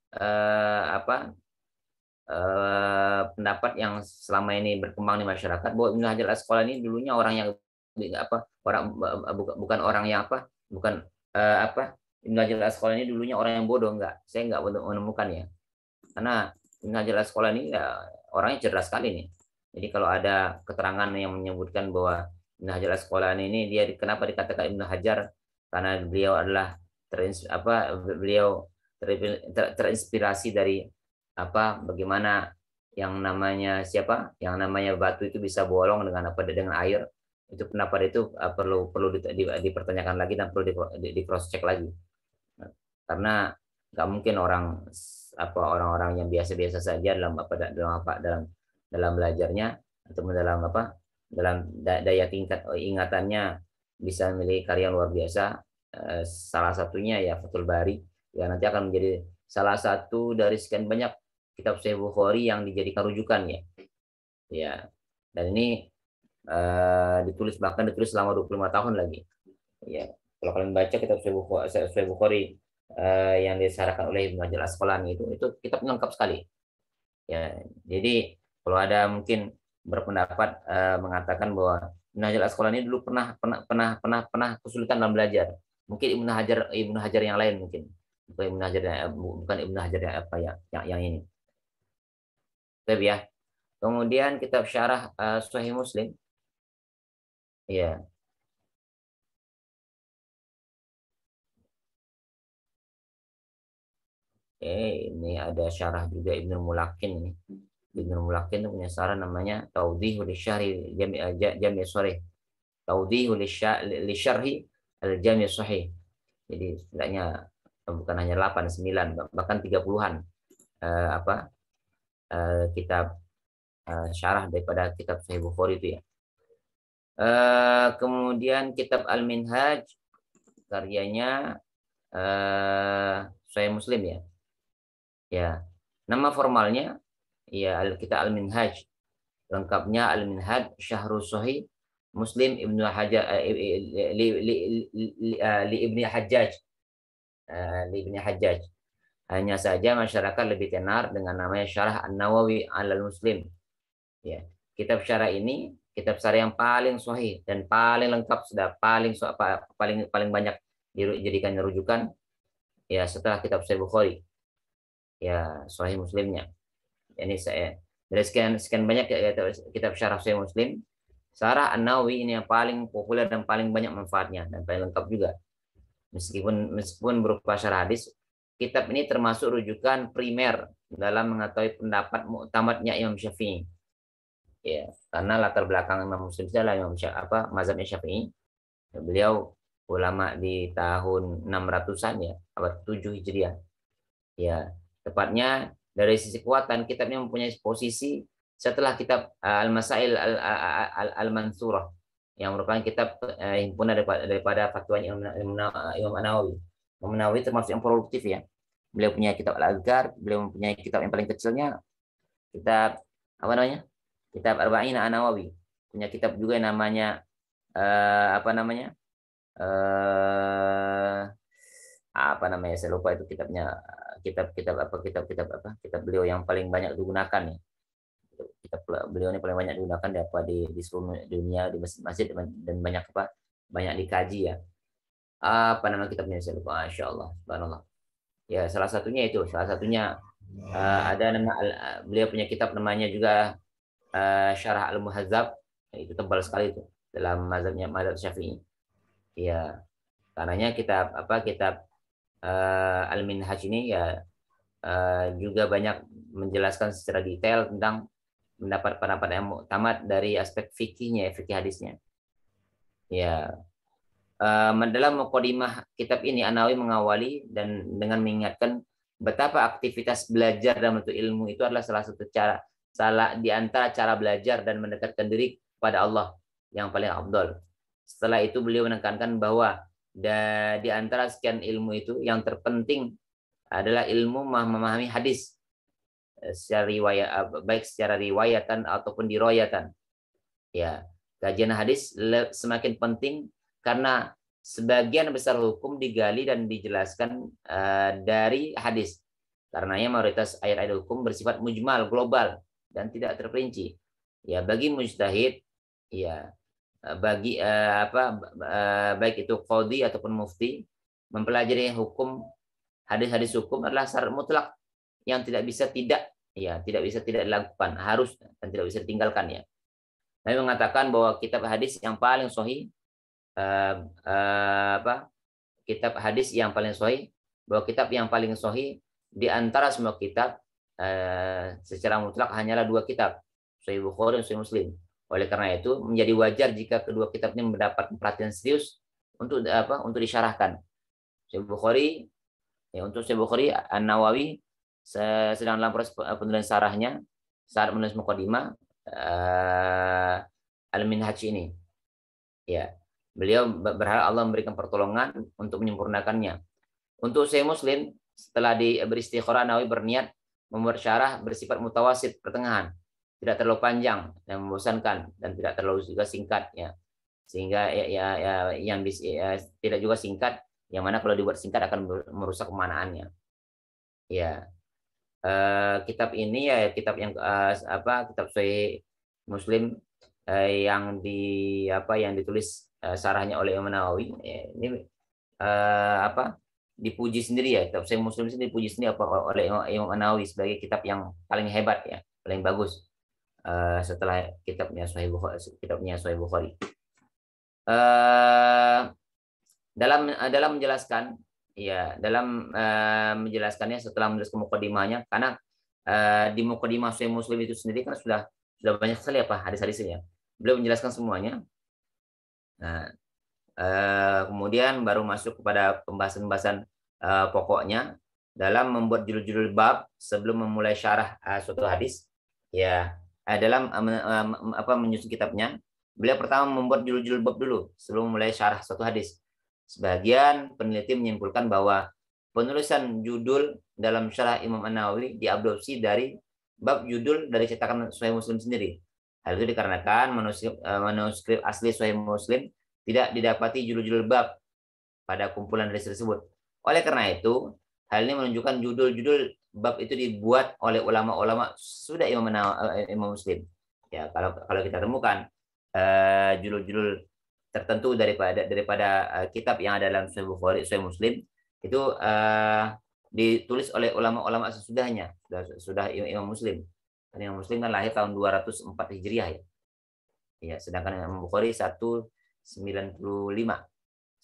pendapat yang selama ini berkembang di masyarakat bahwa Ibnu Hajar Al-Asqalani dulunya orang yang bukan orang yang Ibnu Hajar Al-Asqalani dulunya orang yang bodoh, enggak. Saya enggak menemukan ya. Karena Ibnu Hajar Al-Asqalani ya orangnya cerdas sekali nih. Jadi kalau ada keterangan yang menyebutkan bahwa Ibnu Hajar Al-Asqalani ini kenapa dikatakan Ibnu Hajar, karena beliau adalah terinspirasi dari bagaimana yang namanya batu itu bisa bolong dengan air. Itu pendapat itu perlu dipertanyakan lagi dan perlu di cross check lagi. Karena nggak mungkin orang-orang yang biasa-biasa saja dalam belajarnya atau dalam daya tingkat ingatannya bisa memiliki karya luar biasa. Salah satunya ya Fathul Bari yang nanti akan menjadi salah satu dari sekian banyak kitab Sahih Bukhari yang dijadikan rujukan ya. Ya. Dan ini ditulis selama 25 tahun lagi. Ya, kalau kalian baca kitab Sahih Bukhari yang disyaratkan oleh Ibnu Hajar Al-Asqalani itu kitab lengkap sekali. Ya, jadi kalau ada mungkin berpendapat mengatakan bahwa Ibnu Hajar Al-Asqalani dulu pernah kesulitan dalam belajar. Mungkin Ibnu Hajar yang lain mungkin. Bukan Ibnu Hajar yang ini. Tapi ya. Kemudian kitab syarah Sahih Muslim. Ya. Ini ada syarah juga Ibnu Mulakin ini. Ibnu Mulakin itu punya syarah namanya Tawdihul Lisyarhi Jami' Sahih. Tawdihul Lisyarhi Al-Jami' Sahih. Jadi setidaknya bukan hanya 8, 9, bahkan 30-an kitab syarah daripada kitab Sahih Bukhari itu ya. Kemudian kitab Al-Minhaj karyanya Sahih Muslim ya. Ya, nama formalnya ya kitab Al-Minhaj. Lengkapnya Al-Minhaj Syahrus Sahih Muslim Ibnu Hajar li Ibni Hajjaj. Li Ibni Hajjaj. Hanya saja masyarakat lebih kenal dengan namanya Syarah An-Nawawi Al-Muslim. Ya, kitab syarah ini kitab syarah yang paling sahih dan paling lengkap, sudah paling banyak dijadikan rujukan ya setelah kitab Sahih Bukhari. Ya, Sahih Muslimnya. Ini saya dari sekian banyak kitab syarah Sahih Muslim, Syarah An-Nawawi ini yang paling populer dan paling banyak manfaatnya dan paling lengkap juga. Meskipun berupa syarah hadis, kitab ini termasuk rujukan primer dalam mengetahui pendapat muktamadnya Imam Syafi'i. Ya, karena latar belakang Imam Muslim adalah mazhabnya Syafi'i. Beliau ulama di tahun 600-an ya, abad 7 Hijriah. Ya, tepatnya dari sisi kekuatan kitabnya mempunyai posisi setelah kitab Al-Masail Al-Mansurah yang merupakan kitab himpunan daripada fatwa Imam An-Nawawi. Imam Nawawi termasuk yang produktif ya. Beliau punya kitab Al-Azkar, beliau mempunyai kitab yang paling kecilnya kitab apa namanya? Kitab Arba'in An-Nawawi. Punya kitab juga yang namanya saya lupa itu kitabnya, kitab beliau yang paling banyak digunakan ya. Kitab beliau ini paling banyak digunakan di seluruh dunia, di masjid-masjid, dan banyak dikaji ya. Apa nama kitabnya saya lupa. Masya Allah, subhanallah. Ya, salah satunya ada nama beliau punya kitab namanya juga Syarah Al-Muhadzab. Itu tebal sekali itu dalam mazhab Syafi'i. Ya, karenanya kitab Al-Minhaj ini ya juga banyak menjelaskan secara detail tentang pendapat yang muktamad dari aspek fikih hadisnya. Ya, dalam mukadimah kitab ini An-Nawawi mengawali dan dengan mengingatkan betapa aktivitas belajar dalam bentuk ilmu itu adalah salah di antara cara belajar dan mendekatkan diri kepada Allah yang paling afdal. Setelah itu beliau menekankan bahwa di antara sekian ilmu itu yang terpenting adalah ilmu memahami hadis secara riwayat, baik secara riwayatan ataupun diriwayatan. Ya, kajian hadis semakin penting karena sebagian besar hukum digali dan dijelaskan dari hadis. Karenanya mayoritas ayat-ayat hukum bersifat mujmal, global, dan tidak terperinci. Ya, bagi mujtahid, ya, baik itu qadhi ataupun mufti, mempelajari hukum, hadis-hadis hukum adalah syarat mutlak yang tidak bisa tidak dilakukan, harus dan tidak bisa ditinggalkan ya. Nabi mengatakan bahwa kitab hadis yang paling sahih kitab yang paling sahih di antara semua kitab secara mutlak hanyalah 2 kitab, Sahih Bukhari dan Sahih Muslim. Oleh karena itu menjadi wajar jika kedua kitab ini mendapat perhatian serius untuk disyarahkan. Sahih Bukhari An-Nawawi sedang dalam proses penulisan syarahnya saat menulis mukadimah Al-Minhaj ini. Ya, beliau berharap Allah memberikan pertolongan untuk menyempurnakannya. Untuk Sahih Muslim, setelah beristikharah, Nawawi berniat membuat syarah bersifat mutawasid, pertengahan, tidak terlalu panjang dan membosankan dan tidak terlalu juga singkat ya. Sehingga tidak juga singkat, yang mana kalau dibuat singkat akan merusak kemaknaannya. Ya. Kitab ini ya kitab yang kitab Sahih Muslim yang ditulis syarahnya oleh Imam Nawawi ini dipuji sendiri ya, kitab Sahih Muslim ini dipuji sendiri oleh Imam Nawawi sebagai kitab yang paling hebat ya, paling bagus setelah kitabnya Sahih Bukhari. Dalam menjelaskan ya, menjelaskannya setelah menjelaskan mukadimahnya, karena di mukadimah Sahih Muslim itu sendiri kan sudah banyak sekali hadis-hadisnya. Beliau menjelaskan semuanya. Nah, kemudian baru masuk kepada pembahasan pokoknya dalam membuat judul-judul bab sebelum memulai syarah suatu hadis. Ya, dalam menyusun kitabnya, beliau pertama membuat judul-judul bab dulu sebelum memulai syarah suatu hadis. Sebagian peneliti menyimpulkan bahwa penulisan judul dalam syarah Imam An-Nawawi diadopsi dari bab judul dari cetakan Sahih Muslim sendiri. Hal itu dikarenakan manuskrip asli Sahih Muslim tidak didapati judul-judul bab pada kumpulan hadis tersebut. Oleh karena itu, hal ini menunjukkan judul-judul bab itu dibuat oleh ulama-ulama sudah Imam Muslim. Ya, kalau kita temukan judul-judul tertentu daripada kitab yang ada dalam Sahih Bukhari, Sahih Muslim itu ditulis oleh ulama-ulama sesudahnya, sudah Imam Muslim. Dan Imam Muslim kan lahir tahun 204 Hijriah ya. Ya, sedangkan Imam Bukhari 195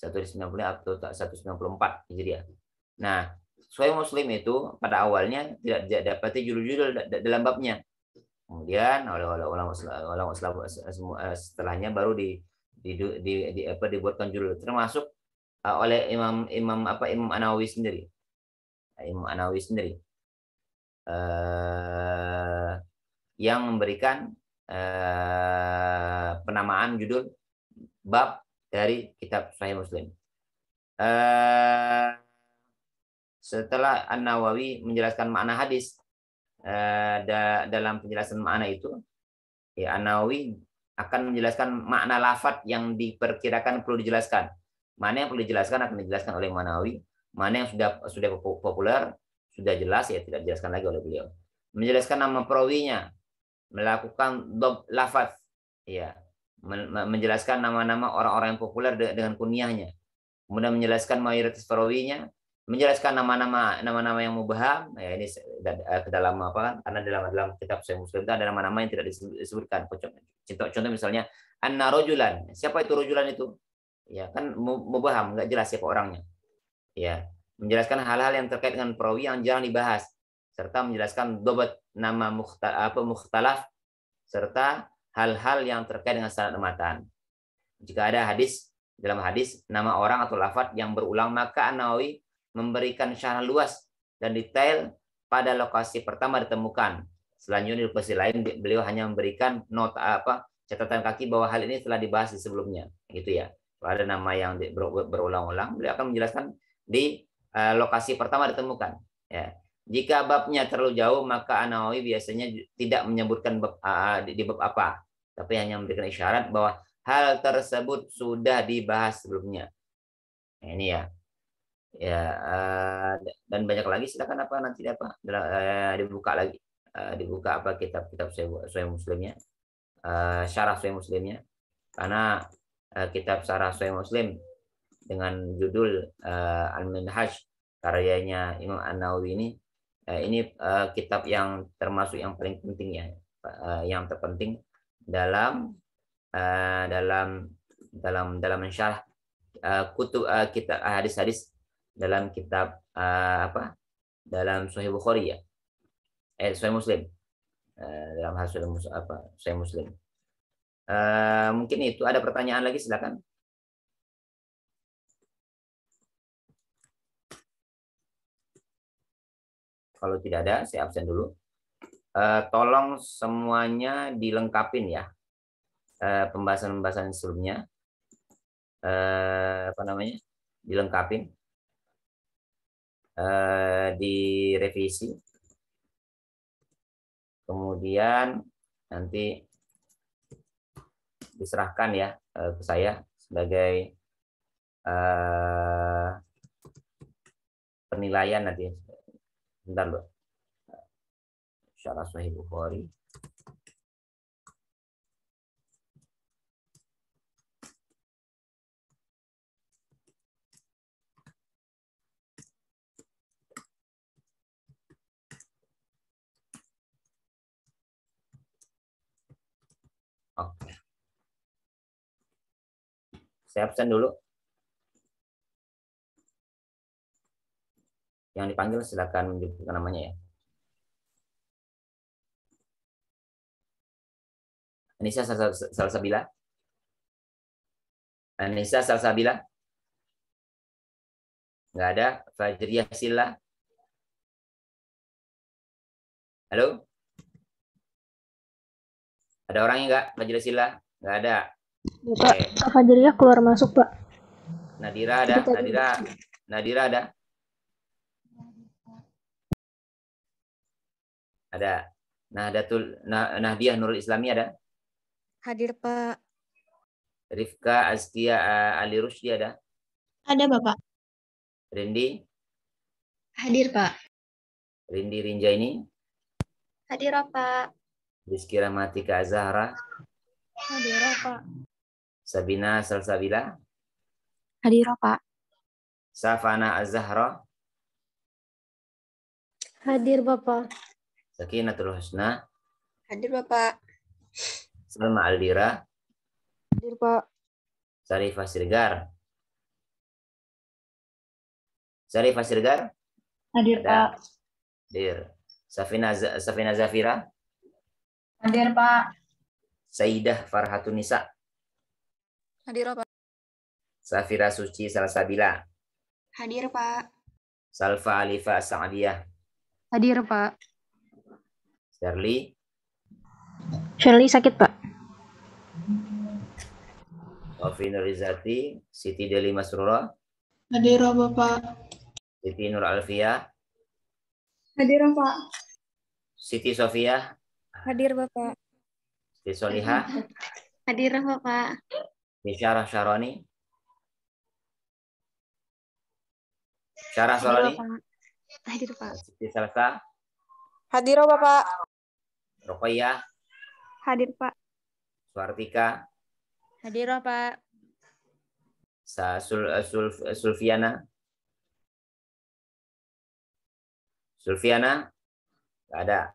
atau 194 Hijriah. Nah, Sahih Muslim itu pada awalnya tidak dapati judul-judul dalam babnya. Kemudian oleh ulama setelahnya baru dibuatkan judul, termasuk oleh Imam An-Nawawi sendiri. Imam An-Nawawi sendiri yang memberikan penamaan judul bab dari kitab Sahih Muslim. Setelah An-Nawawi menjelaskan makna hadis, dalam penjelasan makna itu, ya, An-Nawawi akan menjelaskan makna lafadz yang diperkirakan perlu dijelaskan. Mana yang perlu dijelaskan akan dijelaskan oleh An-Nawawi, mana yang sudah populer, sudah jelas, ya tidak dijelaskan lagi oleh beliau. Menjelaskan nama perawinya, melakukan dob lafadz, ya, menjelaskan nama-nama orang-orang yang populer dengan kunyahnya. Kemudian menjelaskan mayoritas perawinya, menjelaskan nama-nama yang mubham, ya ini ke dalam apa kan? Karena dalam kitab Sahih Muslim itu ada nama-nama yang tidak disebutkan. Contoh misalnya anna rajulan. Siapa itu rajulan itu? Ya kan mubham, enggak jelas siapa orangnya. Ya, menjelaskan hal-hal yang terkait dengan perawi yang jarang dibahas, serta menjelaskan dobat nama mukhtalaf, serta hal-hal yang terkait dengan sanad matan. Jika ada dalam hadis nama orang atau lafadz yang berulang, maka An-Nawawi memberikan syarah luas dan detail pada lokasi pertama ditemukan. Selanjutnya di lokasi lain beliau hanya memberikan nota catatan kaki bahwa hal ini telah dibahas di sebelumnya, gitu ya. Kalau ada nama yang berulang-ulang, beliau akan menjelaskan di lokasi pertama ditemukan. Ya. Jika babnya terlalu jauh, maka An-Nawawi biasanya tidak menyebutkan bab, di bab apa, tapi hanya memberikan isyarat bahwa hal tersebut sudah dibahas sebelumnya. Nah, ini ya. Ya, dan banyak lagi, silakan nanti dibuka lagi, dibuka kitab Sahih Muslimnya, syarah Sahih Muslimnya, karena kitab syarah Sahih Muslim dengan judul Al-Minhaj karyanya Imam An-Nawawi ini kitab yang termasuk yang paling penting, ya, yang terpenting dalam mensyarah kutub kitab hadis-hadis dalam kitab dalam Sahih Bukhari, ya, Sahih Muslim, dalam hasil Sahih Muslim. Mungkin itu. Ada pertanyaan lagi, silakan. Kalau tidak ada, saya absen dulu. Tolong semuanya dilengkapin, ya, pembahasan sebelumnya, dilengkapin, direvisi, kemudian nanti diserahkan, ya, ke saya sebagai penilaian nanti. Bentar, Mbak. Syarah Sahih Bukhari. Oke. Saya absen dulu. Yang dipanggil silakan menyebutkan namanya, ya. Anissa Salsabila. Anissa Salsabila. Nggak ada. Fajriyah Silla. Halo? Ada orangnya nggak? Fajriyah Silla? Nggak ada. Pak, Kak Fajriyah keluar masuk, Pak. Nadira ada? Nadira ada? Ada. Nahdiyah Nurul Islami ada? Hadir, Pak. Rifka Azkia Ali Rusdi ada? Ada, Bapak. Rindi? Hadir, Pak. Rindi Rinjaini? Hadir, Pak. Rizky Rahmatika Azhara? Hadir, Pak. Sabina Salsabila? Hadir, Pak. Safana Az-Zahra? Hadir, Bapak. Sakinatul Husna? Hadir, Bapak. Salma Aldira? Hadir, Pak. Sarifah Sirgar? Sarifah Sirgar? Hadir, Pak. Hadir. Safina Zafira? Hadir, Pak. Sayyidah Farhatun Nisa? Hadir, Pak. Safira Suci Salsabila. Hadir, Pak. Salfa Alifa Sa'adiyah. Hadir, Pak. Shirley. Shirley sakit, Pak. Sofi Nurizati. Siti Deli Masrura. Hadir, Bapak. Siti Nur Alfia. Hadir, Pak. Siti Sofia. Hadir, Bapak. Siti Soliha. Hadir, Bapak. Syarah Syaroni. Syarah Syaroni. Hadir, Pak. Siti Salsa. Hadir, Bapak. Roqayyah. Hadir, Pak. Suartika. Hadir, Pak. Sulfiana. Sulfiana. Nggak ada.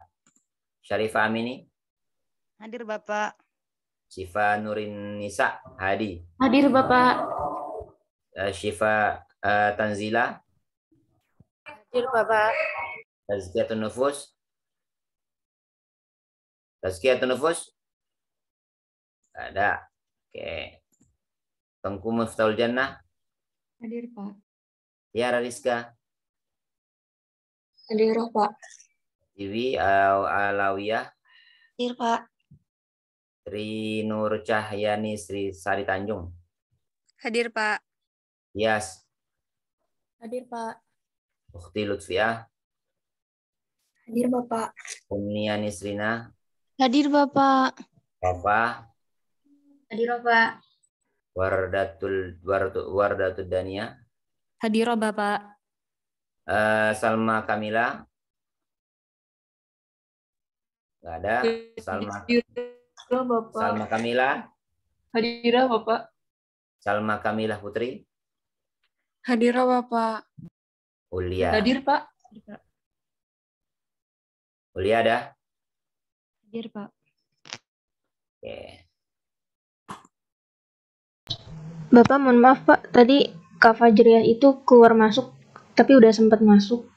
Syarifah Amini. Hadir, Bapak. Syifa Nurin Nisa. Hadi. Hadir, Bapak. Syifa Tanzila. Hadir, Bapak. Tazkiyatun Nufus. Tazkiyatun Nufus. Nggak ada. Oke. Tengku Miftahul Jannah. Hadir, Pak. Tiara Rizka. Hadir, Pak. Iwi Alawiyah. Hadir, Pak. Tri Nur Cahyani Sri Sari Tanjung. Hadir, Pak. Yas. Hadir, Pak. Ukhti Lutfiah. Hadir, Bapak. Umnia Nisrina. Hadir, Bapak. Rafa. Hadir, Bapak. Wardatul Dania. Hadir, Bapak. Salma Kamila. Nggak ada. Salma Kamila. Hadir, Bapak. Salma Kamila Putri. Hadir, Bapak. Ulia. Hadir, Pak. Ulia ada? Hadir, Pak. Oke. Bapak, mohon maaf, Pak. Tadi Kak Fajriah itu keluar masuk, tapi udah sempat masuk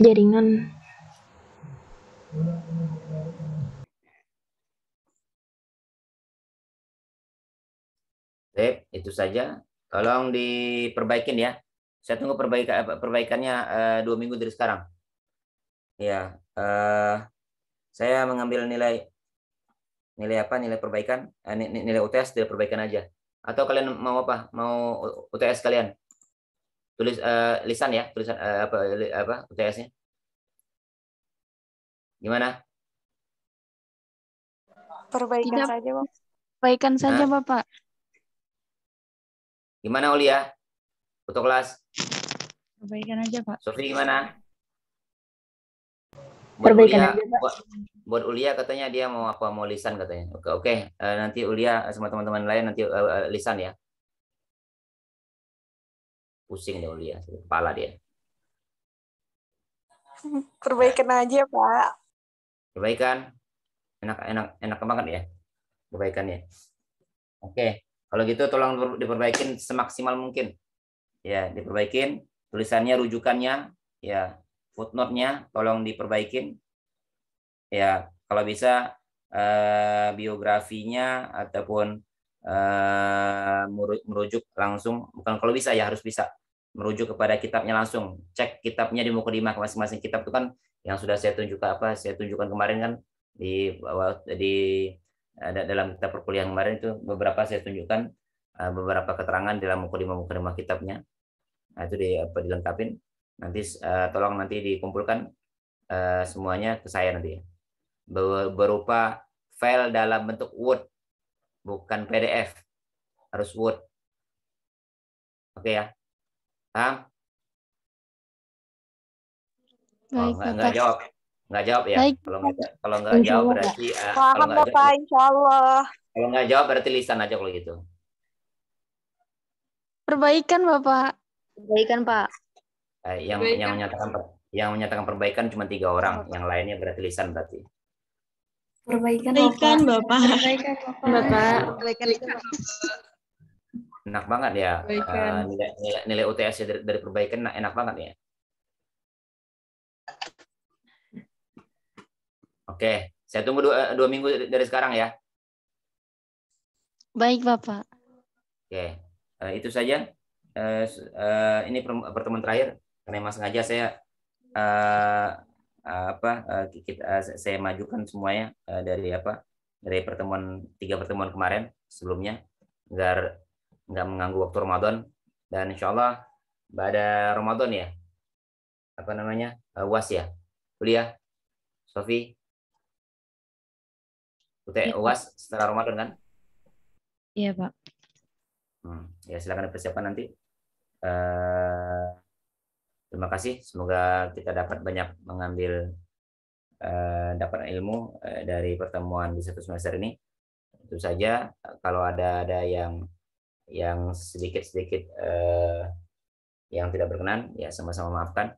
jaringan. Sip, itu saja. Tolong diperbaikin ya. Saya tunggu perbaikannya 2 minggu dari sekarang. Ya, saya mengambil nilai perbaikan, nilai UTS dari perbaikan aja. Atau kalian mau apa? Mau UTS kalian? Tulis lisan ya, tulisan apa UTS-nya? Gimana? Perbaikan saja, Bapak. Perbaikan saja, Bapak. Gimana Ulia? Foto kelas? Perbaikan aja, Pak. Sofi gimana? Perbaikan aja, Pak. Buat Ulia katanya dia mau apa? Mau lisan katanya. Oke. Nanti Ulia sama teman-teman lain nanti lisan ya. Pusing deh Ulia, kepala dia. Perbaikan aja, Pak. Perbaikan. Enak banget ya. Perbaikannya. Oke. Kalau gitu tolong diperbaikin semaksimal mungkin. Ya, diperbaikin tulisannya, rujukannya, ya, footnote-nya tolong diperbaikin. Ya, kalau bisa biografinya ataupun merujuk langsung, bukan kalau bisa ya harus bisa merujuk kepada kitabnya langsung. Cek kitabnya di mukadimah masing-masing kitab itu kan yang sudah saya tunjukkan kemarin kan dalam kitab perkuliahan kemarin itu beberapa saya tunjukkan beberapa keterangan dalam mukadimah kitabnya. Nah, itu dilengkapin. Nanti tolong nanti dikumpulkan semuanya ke saya nanti ya. Berupa file dalam bentuk Word, bukan PDF, harus Word. Oke ya, paham? Baik, nggak jawab ya. Baik. Kalau nggak jawab berarti Paham, Bapak, insya Allah. kalau nggak jawab berarti lisan aja kalau gitu. Perbaikan, Bapak. Perbaikan, Pak. Yang menyatakan perbaikan cuma 3 orang, yang lainnya berarti lisan berarti. Perbaikan, Bapak. Bapak. Perbaikan itu, Pak. Enak banget ya. Nilai UTS dari perbaikan enak banget ya. Oke, saya tunggu 2 minggu dari sekarang ya. Baik, Bapak. Oke, Itu saja. Ini pertemuan terakhir karena memang sengaja saya saya majukan semuanya dari pertemuan 3 pertemuan kemarin sebelumnya agar nggak mengganggu waktu Ramadan, dan insya Allah pada Ramadan ya UAS ya kuliah Sofi UAS setelah Ramadan kan? Iya Pak. Ya silakan dipersiapkan nanti. Terima kasih, semoga kita dapat banyak mengambil dapat ilmu dari pertemuan di 1 semester ini. Itu saja, kalau ada yang sedikit yang tidak berkenan ya sama-sama maafkan.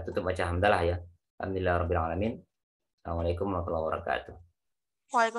Tutup baca hamdalah ya. Alhamdulillahirabbil alamin. Assalamualaikum warahmatullahi wabarakatuh.